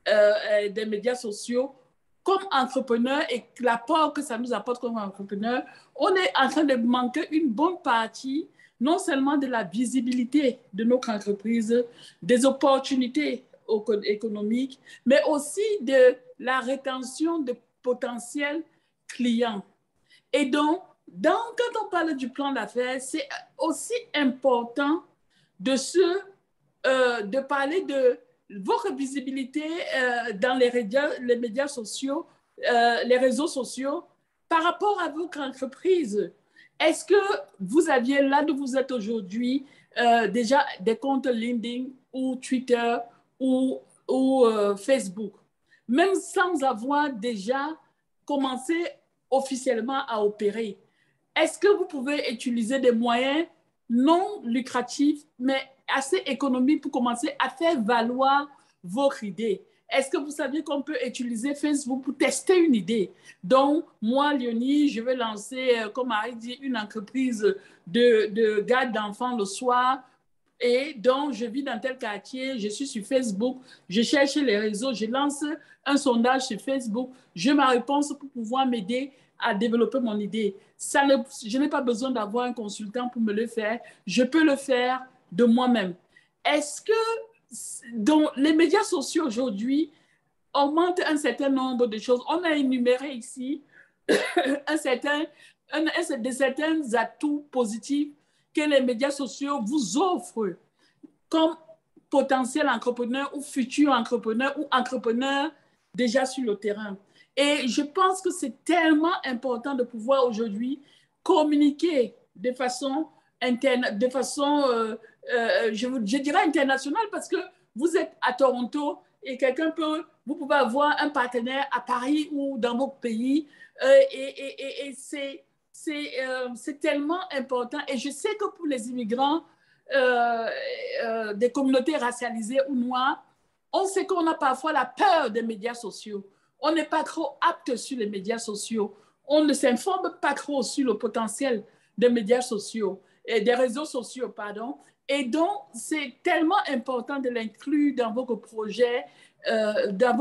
des médias sociaux, comme entrepreneur et l'apport que ça nous apporte comme entrepreneur, on est en train de manquer une bonne partie, non seulement de la visibilité de notre entreprise, des opportunités économiques, mais aussi de la rétention de potentiels clients. Et donc, quand on parle du plan d'affaires, c'est aussi important de parler de votre visibilité dans les médias sociaux, les réseaux sociaux, par rapport à votre entreprise. Est-ce que vous aviez, là où vous êtes aujourd'hui, déjà des comptes LinkedIn ou Twitter ou Facebook, même sans avoir déjà commencé officiellement à opérer? Est-ce que vous pouvez utiliser des moyens non lucratifs, mais assez économiques pour commencer à faire valoir votre idée? Est-ce que vous saviez qu'on peut utiliser Facebook pour tester une idée? Donc, moi, Léonie, je vais lancer, comme Marie dit, une entreprise de garde d'enfants le soir. Et donc, je vis dans tel quartier, je suis sur Facebook, je cherche les réseaux, je lance un sondage sur Facebook, j'ai ma réponse pour pouvoir m'aider à développer mon idée. Je n'ai pas besoin d'avoir un consultant pour me le faire, je peux le faire de moi-même. Est-ce que dans les médias sociaux aujourd'hui augmentent un certain nombre de choses? On a énuméré ici certains atouts positifs que les médias sociaux vous offrent comme potentiel entrepreneur ou futur entrepreneur ou entrepreneur déjà sur le terrain. Et je pense que c'est tellement important de pouvoir aujourd'hui communiquer de façon je dirais internationale, parce que vous êtes à Toronto et vous pouvez avoir un partenaire à Paris ou dans votre pays et c'est tellement important. Et je sais que pour les immigrants des communautés racialisées ou noires, on sait qu'on a parfois la peur des médias sociaux. On n'est pas trop apte sur les médias sociaux. On ne s'informe pas trop sur le potentiel des médias sociaux, et des réseaux sociaux, pardon. Et donc, c'est tellement important de l'inclure dans votre projet, de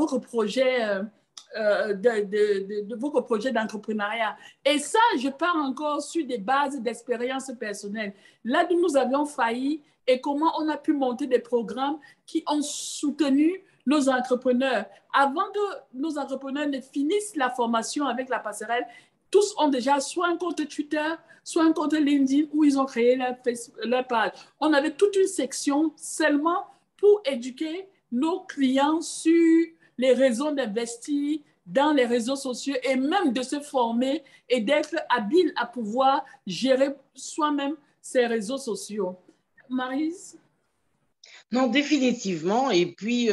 votre projet d'entrepreneuriat. Et ça, je pars encore sur des bases d'expérience personnelle. Là où nous avions failli et comment on a pu monter des programmes qui ont soutenu nos entrepreneurs. Avant que nos entrepreneurs ne finissent la formation avec la passerelle, tous ont déjà soit un compte Twitter, soit un compte LinkedIn où ils ont créé leur page. On avait toute une section seulement pour éduquer nos clients sur les raisons d'investir dans les réseaux sociaux et même de se former et d'être habile à pouvoir gérer soi-même ces réseaux sociaux. Maryse?
Non, définitivement. Et puis,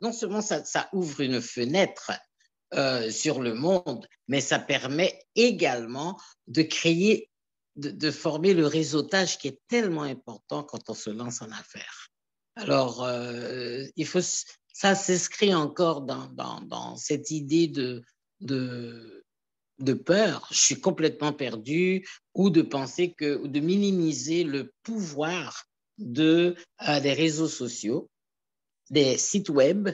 non seulement ça ouvre une fenêtre sur le monde, mais ça permet également de créer, de former le réseautage qui est tellement important quand on se lance en affaires. Alors, ça s'inscrit encore dans cette idée de peur, je suis complètement perdu, ou de penser ou de minimiser le pouvoir des réseaux sociaux, des sites web,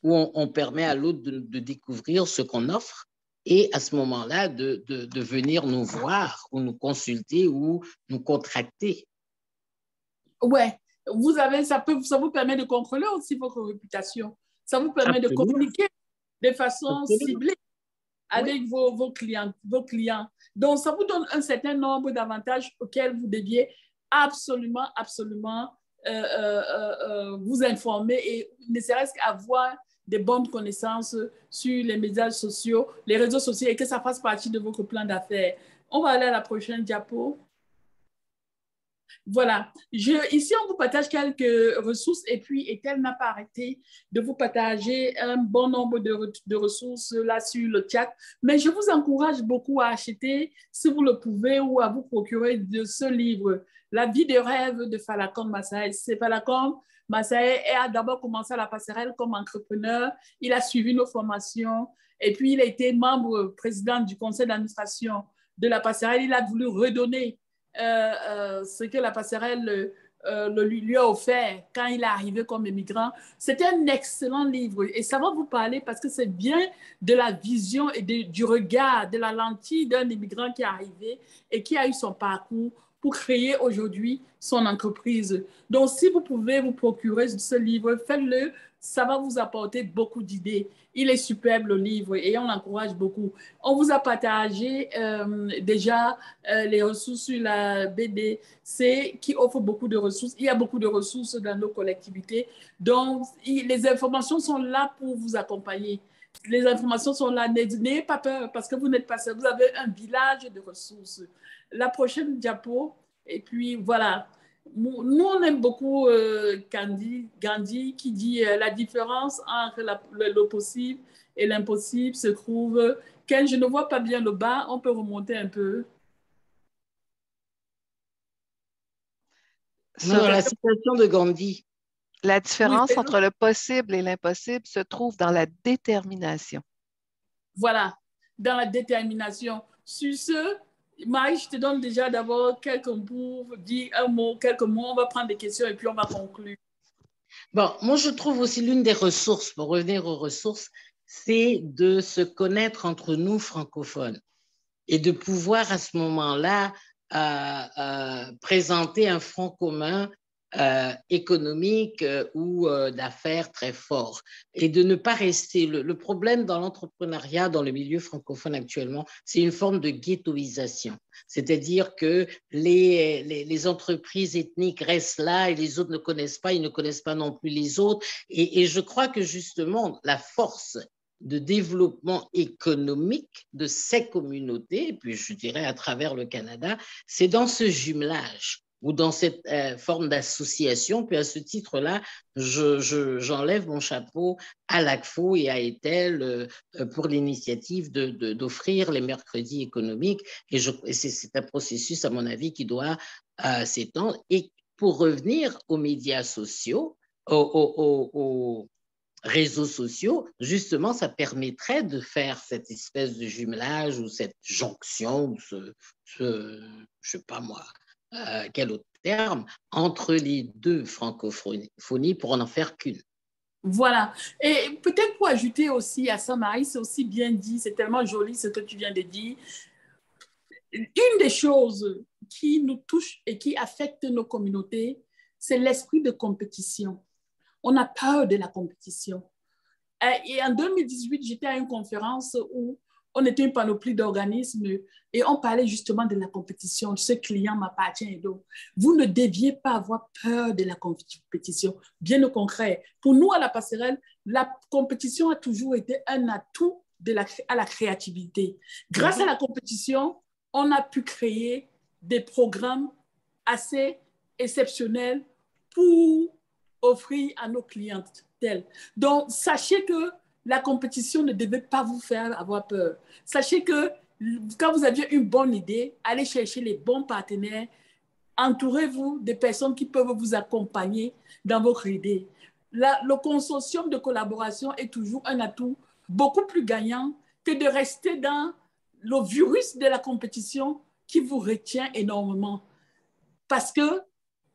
où on permet à l'autre de découvrir ce qu'on offre et à ce moment-là de venir nous voir ou nous consulter ou nous contracter.
Ouais, ça vous permet de contrôler aussi votre réputation. Ça vous permet de communiquer de façon ciblée avec vos clients. Donc, ça vous donne un certain nombre d'avantages auxquels vous deviez absolument vous informer et ne serait-ce qu'avoir des bonnes connaissances sur les médias sociaux, les réseaux sociaux et que ça fasse partie de votre plan d'affaires. On va aller à la prochaine diapo. Voilà. Ici, on vous partage quelques ressources et puis Ethel n'a pas arrêté de vous partager un bon nombre de ressources là sur le chat. Mais je vous encourage beaucoup à acheter, si vous le pouvez, ou à vous procurer de ce livre, La vie de rêve de Falcon Massaï. C'est Falcon Massaï a d'abord commencé à la passerelle comme entrepreneur. Il a suivi nos formations et puis il a été membre président du conseil d'administration de la passerelle. Il a voulu redonner ce que la passerelle lui a offert quand il est arrivé comme immigrant. C'était un excellent livre et ça va vous parler parce que c'est bien de la vision et du regard, de la lentille d'un immigrant qui est arrivé et qui a eu son parcours pour créer aujourd'hui son entreprise. Donc, si vous pouvez vous procurer ce livre, faites-le. Ça va vous apporter beaucoup d'idées. Il est superbe, le livre, et on l'encourage beaucoup. On vous a partagé déjà les ressources sur la BDC qui offre beaucoup de ressources. Il y a beaucoup de ressources dans nos collectivités. Donc, les informations sont là pour vous accompagner. Les informations sont là. N'ayez pas peur parce que vous n'êtes pas seul. Vous avez un village de ressources. La prochaine diapo, et puis voilà. Nous, on aime beaucoup Gandhi qui dit la différence entre le possible et l'impossible se trouve. Quand je ne vois pas bien le bas, on peut remonter un peu.
Dans la citation de Gandhi.
La différence entre le possible et l'impossible se trouve dans la détermination.
Voilà, dans la détermination. Sur ce, Marie, je te donne déjà d'abord quelques mots, quelques mots. On va prendre des questions et puis on va conclure.
Bon, moi, je trouve aussi l'une des ressources, pour revenir aux ressources, c'est de se connaître entre nous francophones et de pouvoir à ce moment-là présenter un front commun économique ou d'affaires très fort et de ne pas rester. Le problème dans l'entrepreneuriat, dans le milieu francophone actuellement, c'est une forme de ghettoisation. C'est-à-dire que les entreprises ethniques restent là et les autres ne connaissent pas, ils ne connaissent pas non plus les autres. Et je crois que justement, la force de développement économique de ces communautés, et puis je dirais à travers le Canada, c'est dans ce jumelage ou dans cette forme d'association. Puis à ce titre-là, j'enlève mon chapeau à l'ACFO et à Ethel pour l'initiative d'offrir les mercredis économiques. Et c'est un processus, à mon avis, qui doit s'étendre. Et pour revenir aux médias sociaux, aux réseaux sociaux, justement, ça permettrait de faire cette espèce de jumelage ou cette jonction, ou je sais pas moi, quel autre terme, entre les deux francophonies pour en faire qu'une.
Voilà. Et peut-être pour ajouter aussi à ça, Marie, c'est aussi bien dit, c'est tellement joli ce que tu viens de dire. Une des choses qui nous touche et qui affecte nos communautés, c'est l'esprit de compétition. On a peur de la compétition. Et en 2018, j'étais à une conférence où on était une panoplie d'organismes et on parlait justement de la compétition. Ce client m'appartient et donc, vous ne deviez pas avoir peur de la compétition. Bien au contraire, pour nous à la passerelle, la compétition a toujours été un atout à la créativité. Grâce à la compétition, on a pu créer des programmes assez exceptionnels pour offrir à nos clientes telles. Donc, sachez que la compétition ne devait pas vous faire avoir peur. Sachez que quand vous aviez une bonne idée, allez chercher les bons partenaires, entourez-vous des personnes qui peuvent vous accompagner dans votre idée. Le consortium de collaboration est toujours un atout beaucoup plus gagnant que de rester dans le virus de la compétition qui vous retient énormément. Parce que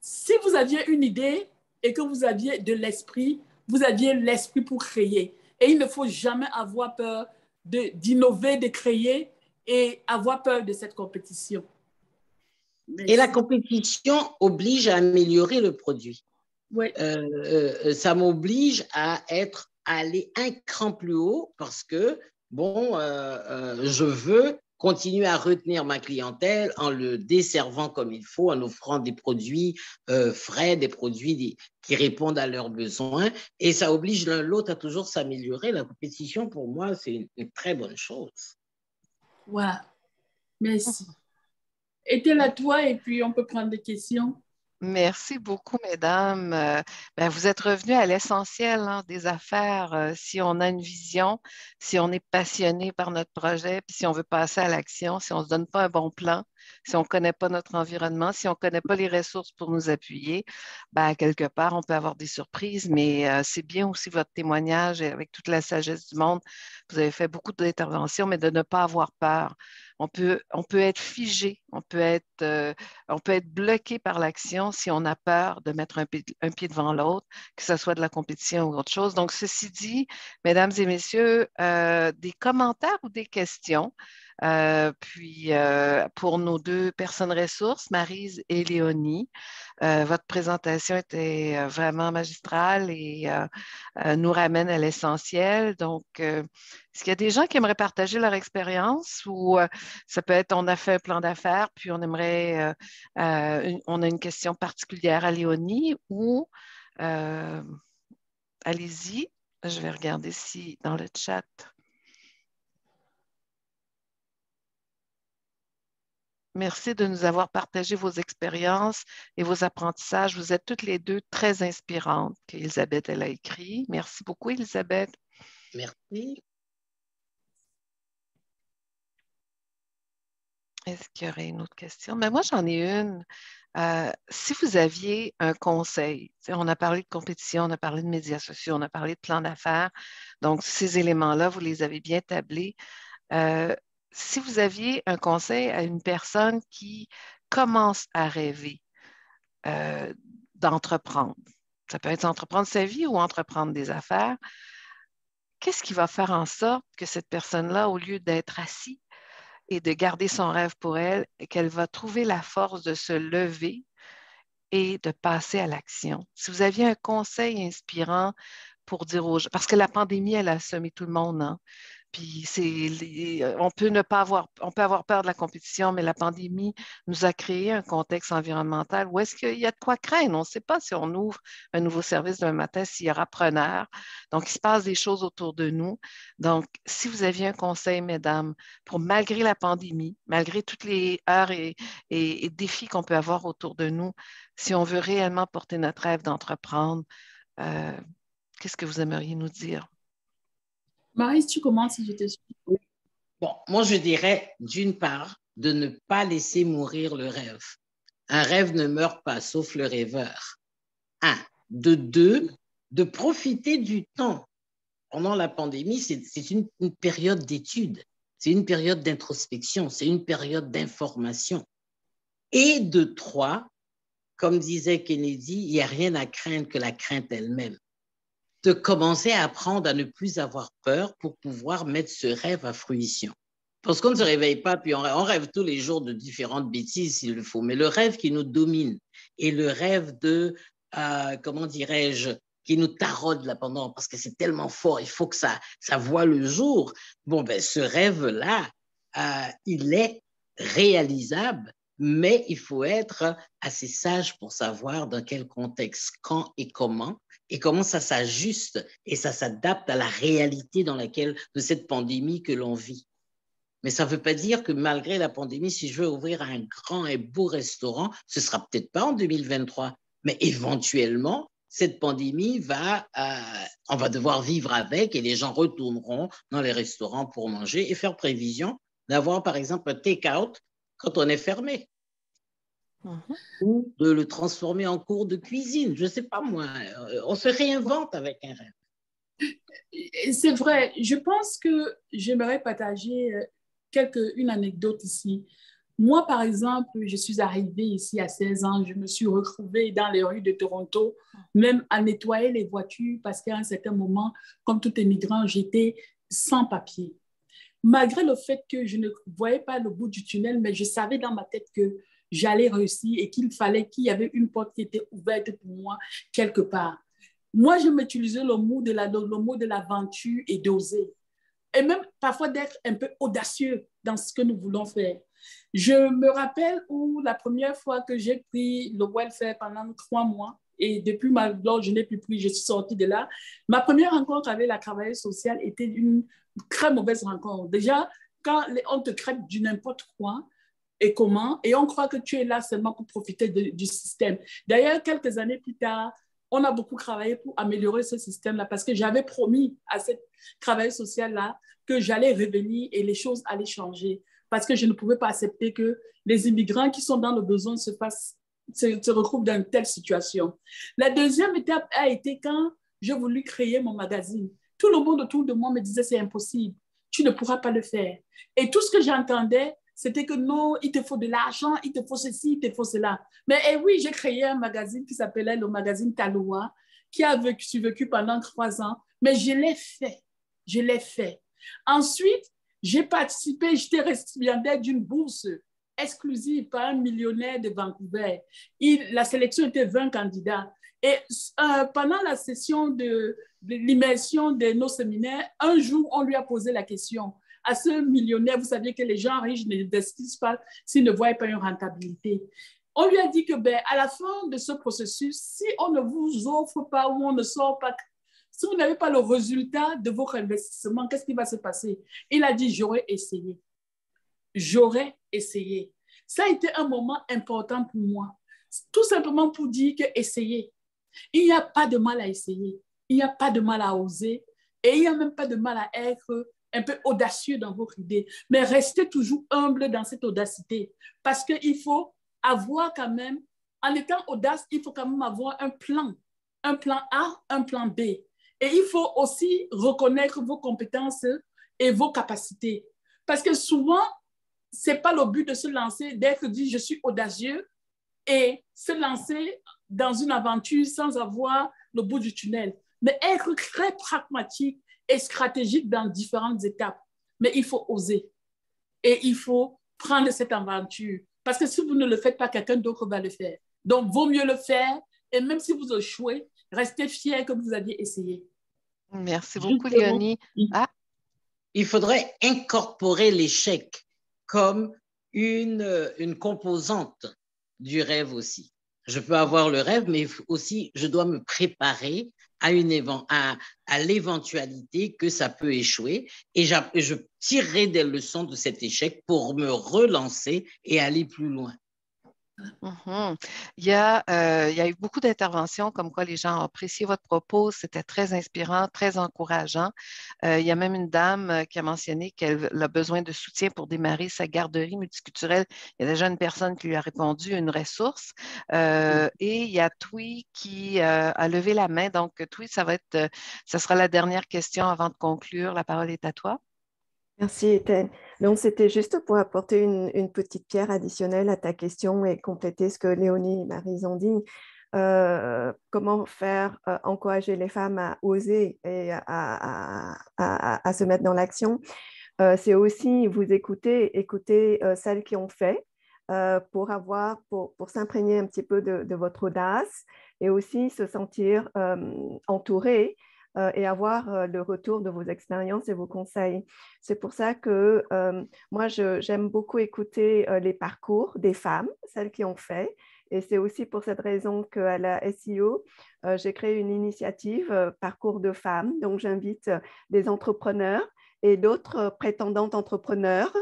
si vous aviez une idée et que vous aviez de l'esprit, vous aviez l'esprit pour créer. Et il ne faut jamais avoir peur d'innover, de créer et avoir peur de cette compétition.
Merci. Et la compétition oblige à améliorer le produit.
Oui.
Ça m'oblige à aller un cran plus haut parce que, je veux continuer à retenir ma clientèle en le desservant comme il faut, en offrant des produits frais, des produits qui répondent à leurs besoins. Et ça oblige l'un l'autre à toujours s'améliorer. La compétition, pour moi, c'est une très bonne chose.
Voilà. Merci. Était là toi et puis on peut prendre des questions.
Merci beaucoup, mesdames. Vous êtes revenues à l'essentiel des affaires. Si on a une vision, si on est passionné par notre projet, puis si on veut passer à l'action, si on ne se donne pas un bon plan, si on ne connaît pas notre environnement, si on ne connaît pas les ressources pour nous appuyer, quelque part, on peut avoir des surprises, mais c'est bien aussi votre témoignage et avec toute la sagesse du monde. Vous avez fait beaucoup d'interventions, mais de ne pas avoir peur. On peut être figé, on peut être bloqué par l'action si on a peur de mettre un pied devant l'autre, que ce soit de la compétition ou autre chose. Donc, ceci dit, mesdames et messieurs, des commentaires ou des questions? Pour nos deux personnes ressources, Maryse et Léonie, votre présentation était vraiment magistrale et nous ramène à l'essentiel. Donc, est-ce qu'il y a des gens qui aimeraient partager leur expérience ou ça peut être on a fait un plan d'affaires, puis on aimerait, on a une question particulière à Léonie ou allez-y, je vais regarder si dans le chat. Merci de nous avoir partagé vos expériences et vos apprentissages. Vous êtes toutes les deux très inspirantes, qu'Elisabeth, elle a écrit. Merci beaucoup, Elisabeth.
Merci.
Est-ce qu'il y aurait une autre question? Mais moi, j'en ai une. Si vous aviez un conseil, on a parlé de compétition, on a parlé de médias sociaux, on a parlé de plan d'affaires. Donc, ces éléments-là, vous les avez bien tablés. Si vous aviez un conseil à une personne qui commence à rêver d'entreprendre, ça peut être entreprendre sa vie ou entreprendre des affaires, qu'est-ce qui va faire en sorte que cette personne-là, au lieu d'être assise et de garder son rêve pour elle, qu'elle va trouver la force de se lever et de passer à l'action? Si vous aviez un conseil inspirant pour dire aux gens, parce que la pandémie, elle a semé tout le monde, hein? Puis on peut avoir peur de la compétition, mais la pandémie nous a créé un contexte environnemental où est-ce qu'il y a de quoi craindre. On ne sait pas si on ouvre un nouveau service demain matin, s'il y aura preneur. Donc, il se passe des choses autour de nous. Donc, si vous aviez un conseil, mesdames, pour malgré la pandémie, malgré toutes les heures et défis qu'on peut avoir autour de nous, si on veut réellement porter notre rêve d'entreprendre, qu'est-ce que vous aimeriez nous dire?
Maryse, tu commences si je te suis.
Bon, moi, je dirais, d'une part, de ne pas laisser mourir le rêve. Un rêve ne meurt pas, sauf le rêveur. Un. De deux, de profiter du temps. Pendant la pandémie, c'est une période d'étude, c'est une période d'introspection, c'est une période d'information. Et de 3, comme disait Kennedy, il n'y a rien à craindre que la crainte elle-même. De commencer à apprendre à ne plus avoir peur pour pouvoir mettre ce rêve à fruition. Parce qu'on ne se réveille pas, puis on rêve tous les jours de différentes bêtises s'il le faut, mais le rêve qui nous domine et le rêve de, comment dirais-je, qui nous taraude là pendant, parce que c'est tellement fort, il faut que ça voie le jour. Bon, ben, ce rêve-là, il est réalisable, mais il faut être assez sage pour savoir dans quel contexte, quand et comment ça s'ajuste et ça s'adapte à la réalité dans laquelle, de cette pandémie que l'on vit. Mais ça ne veut pas dire que malgré la pandémie, si je veux ouvrir un grand et beau restaurant, ce ne sera peut-être pas en 2023, mais éventuellement, cette pandémie on va devoir vivre avec et les gens retourneront dans les restaurants pour manger et faire prévision d'avoir, par exemple, un take-out quand on est fermé. Ou de le transformer en cours de cuisine. Je ne sais pas moi. On se réinvente avec un rêve.
C'est vrai. Je pense que j'aimerais partager une anecdote ici. Moi, par exemple, je suis arrivée ici à 16 ans. Je me suis retrouvée dans les rues de Toronto, même à nettoyer les voitures parce qu'à un certain moment, comme tout immigrant, j'étais sans papier. Malgré le fait que je ne voyais pas le bout du tunnel, mais je savais dans ma tête que j'allais réussir et qu'il y avait une porte qui était ouverte pour moi quelque part. Moi, je m'utilisais le mot de l'aventure et d'oser. Et même parfois d'être un peu audacieux dans ce que nous voulons faire. Je me rappelle où la première fois que j'ai pris le welfare pendant 3 mois, et depuis lors, je n'ai plus pris, je suis sortie de là. Ma première rencontre avec la travailleuse sociale était une très mauvaise rencontre. Déjà, quand on te traite du n'importe quoi et comment, et on croit que tu es là seulement pour profiter du système. D'ailleurs, quelques années plus tard, on a beaucoup travaillé pour améliorer ce système-là parce que j'avais promis à cette travailleuse sociale-là que j'allais revenir et les choses allaient changer parce que je ne pouvais pas accepter que les immigrants qui sont dans le besoin se retrouvent dans une telle situation. La deuxième étape a été quand j'ai voulu créer mon magazine. Tout le monde autour de moi me disait c'est impossible, tu ne pourras pas le faire. Et tout ce que j'entendais, c'était que non, il te faut de l'argent, il te faut ceci, il te faut cela. Mais oui, j'ai créé un magazine qui s'appelait le magazine Taloa, qui a survécu pendant 3 ans, mais je l'ai fait. Je l'ai fait. Ensuite, j'ai participé, j'étais récipiendaire d'une bourse exclusive par un millionnaire de Vancouver. La sélection était 20 candidats. Et pendant la session de l'immersion de nos séminaires, un jour, on lui a posé la question à ce millionnaire, vous saviez que les gens riches ne n'investissent pas s'ils ne voient pas une rentabilité. On lui a dit que à la fin de ce processus, si on ne vous offre pas ou on ne sort pas, si vous n'avez pas le résultat de votre investissement, qu'est-ce qui va se passer? Il a dit, j'aurais essayé. J'aurais essayé. Ça a été un moment important pour moi. Tout simplement pour dire que essayer. Il n'y a pas de mal à essayer. Il n'y a pas de mal à oser. Et il n'y a même pas de mal à être un peu audacieux dans votre idée. Mais restez toujours humble dans cette audacité. Parce qu'il faut avoir quand même, en étant audace, il faut quand même avoir un plan. Un plan A, un plan B. Et il faut aussi reconnaître vos compétences et vos capacités. Parce que souvent, ce n'est pas le but de se lancer, d'être dit je suis audacieux et se lancer dans une aventure sans avoir le bout du tunnel. Mais être très pragmatique et stratégique dans différentes étapes. Mais il faut oser. Et il faut prendre cette aventure. Parce que si vous ne le faites pas, quelqu'un d'autre va le faire. Donc, vaut mieux le faire. Et même si vous échouez, restez fiers que vous aviez essayé.
Merci beaucoup, Léonie.
Il faudrait incorporer l'échec comme une composante du rêve aussi. Je peux avoir le rêve, mais aussi je dois me préparer à l'éventualité que ça peut échouer et je tirerai des leçons de cet échec pour me relancer et aller plus loin.
Il y a eu beaucoup d'interventions comme quoi les gens ont apprécié votre propos. C'était très inspirant, très encourageant. Il y a même une dame qui a mentionné qu'elle a besoin de soutien pour démarrer sa garderie multiculturelle. Il y a déjà une personne qui lui a répondu, une ressource. Et il y a Twi qui a levé la main. Donc, Twi, ça sera la dernière question avant de conclure. La parole est à toi.
Merci, Étienne. Donc, c'était juste pour apporter une petite pierre additionnelle à ta question et compléter ce que Léonie et Maryse ont dit. Comment faire encourager les femmes à oser et à se mettre dans l'action. C'est aussi vous écouter celles qui ont fait pour s'imprégner un petit peu de votre audace et aussi se sentir entouré et avoir le retour de vos expériences et vos conseils. C'est pour ça que moi, j'aime beaucoup écouter les parcours des femmes, celles qui ont fait. Et c'est aussi pour cette raison qu'à la SEO, j'ai créé une initiative Parcours de femmes. Donc, j'invite des entrepreneurs et d'autres prétendantes entrepreneurs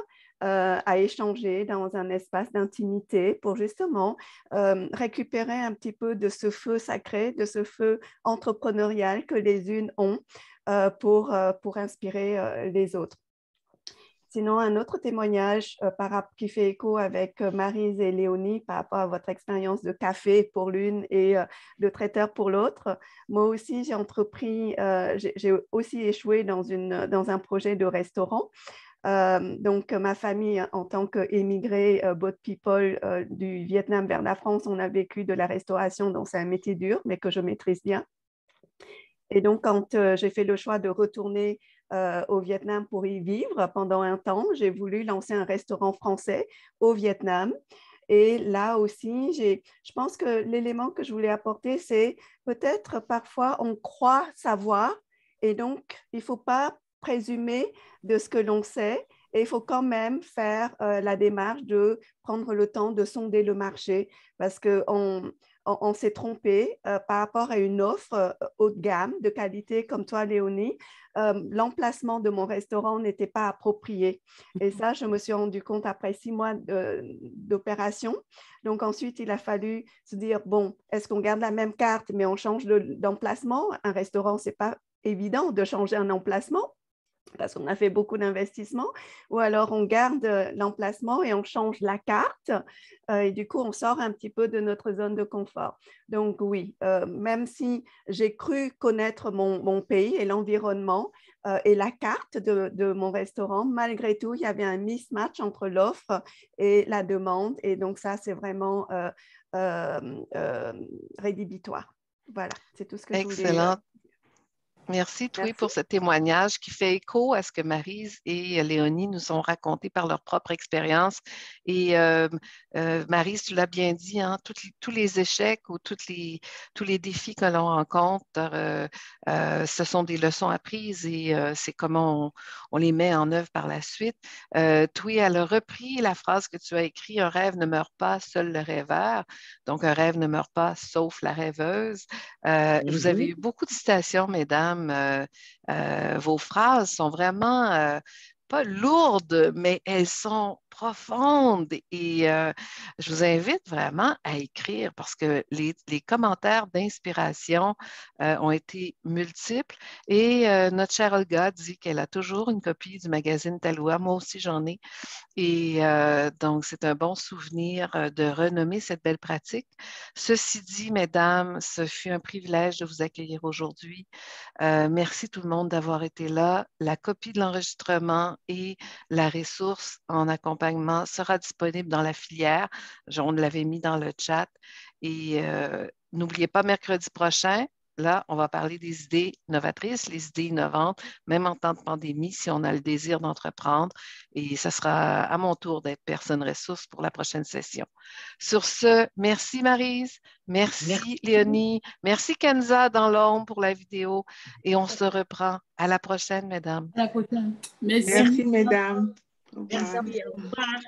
à échanger dans un espace d'intimité pour justement récupérer un petit peu de ce feu sacré, de ce feu entrepreneurial que les unes ont pour inspirer les autres. Sinon, un autre témoignage qui fait écho avec Maryse et Léonie par rapport à votre expérience de café pour l'une et de traiteur pour l'autre. Moi aussi, j'ai aussi échoué dans un projet de restaurant. Donc, ma famille, en tant qu'émigrés, boat people du Vietnam vers la France, on a vécu de la restauration, donc c'est un métier dur, mais que je maîtrise bien. Et donc, quand j'ai fait le choix de retourner au Vietnam pour y vivre pendant un temps, j'ai voulu lancer un restaurant français au Vietnam. Et là aussi, je pense que l'élément que je voulais apporter, c'est peut-être parfois on croit savoir et donc il ne faut pas présumer de ce que l'on sait et il faut quand même faire la démarche de prendre le temps de sonder le marché parce qu'on s'est trompé par rapport à une offre haut de gamme, de qualité comme toi, Léonie. L'emplacement de mon restaurant n'était pas approprié. Et ça, je me suis rendu compte après 6 mois d'opération. Donc ensuite, il a fallu se dire, bon, est-ce qu'on garde la même carte, mais on change d'emplacement? Un restaurant, ce n'est pas évident de changer un emplacement parce qu'on a fait beaucoup d'investissements, ou alors on garde l'emplacement et on change la carte et du coup on sort un petit peu de notre zone de confort. Donc oui, même si j'ai cru connaître mon pays et l'environnement et la carte de mon restaurant, malgré tout, il y avait un mismatch entre l'offre et la demande et donc ça c'est vraiment rédhibitoire. Voilà, c'est tout ce que je voulais
Excellent. Merci, Thuy, pour ce témoignage qui fait écho à ce que Maryse et Léonie nous ont raconté par leur propre expérience. Et Maryse, tu l'as bien dit, hein, tous les échecs ou tous les défis que l'on rencontre, ce sont des leçons apprises et c'est comment on les met en œuvre par la suite. Thuy, elle a repris la phrase que tu as écrite, « Un rêve ne meurt pas, seul le rêveur ». Donc, un rêve ne meurt pas, sauf la rêveuse. Vous avez eu beaucoup de citations, mesdames. Vos phrases sont vraiment pas lourdes, mais elles sont profondes et je vous invite vraiment à écrire parce que les commentaires d'inspiration ont été multiples et notre chère Olga dit qu'elle a toujours une copie du magazine Taloua. Moi aussi, j'en ai. Et donc, c'est un bon souvenir de renommer cette belle pratique. Ceci dit, mesdames, ce fut un privilège de vous accueillir aujourd'hui. Merci tout le monde d'avoir été là. La copie de l'enregistrement et la ressource en accompagnement sera disponible dans la filière. On l'avait mis dans le chat. Et n'oubliez pas, mercredi prochain, là, on va parler des idées novatrices, les idées innovantes, même en temps de pandémie, si on a le désir d'entreprendre. Et ça sera à mon tour d'être personne ressource pour la prochaine session. Sur ce, merci Maryse, merci Léonie, merci Kenza dans l'ombre pour la vidéo. Et on se reprend. À la prochaine, mesdames.
À la prochaine. Merci.
Merci, mesdames.
Merci. Au revoir.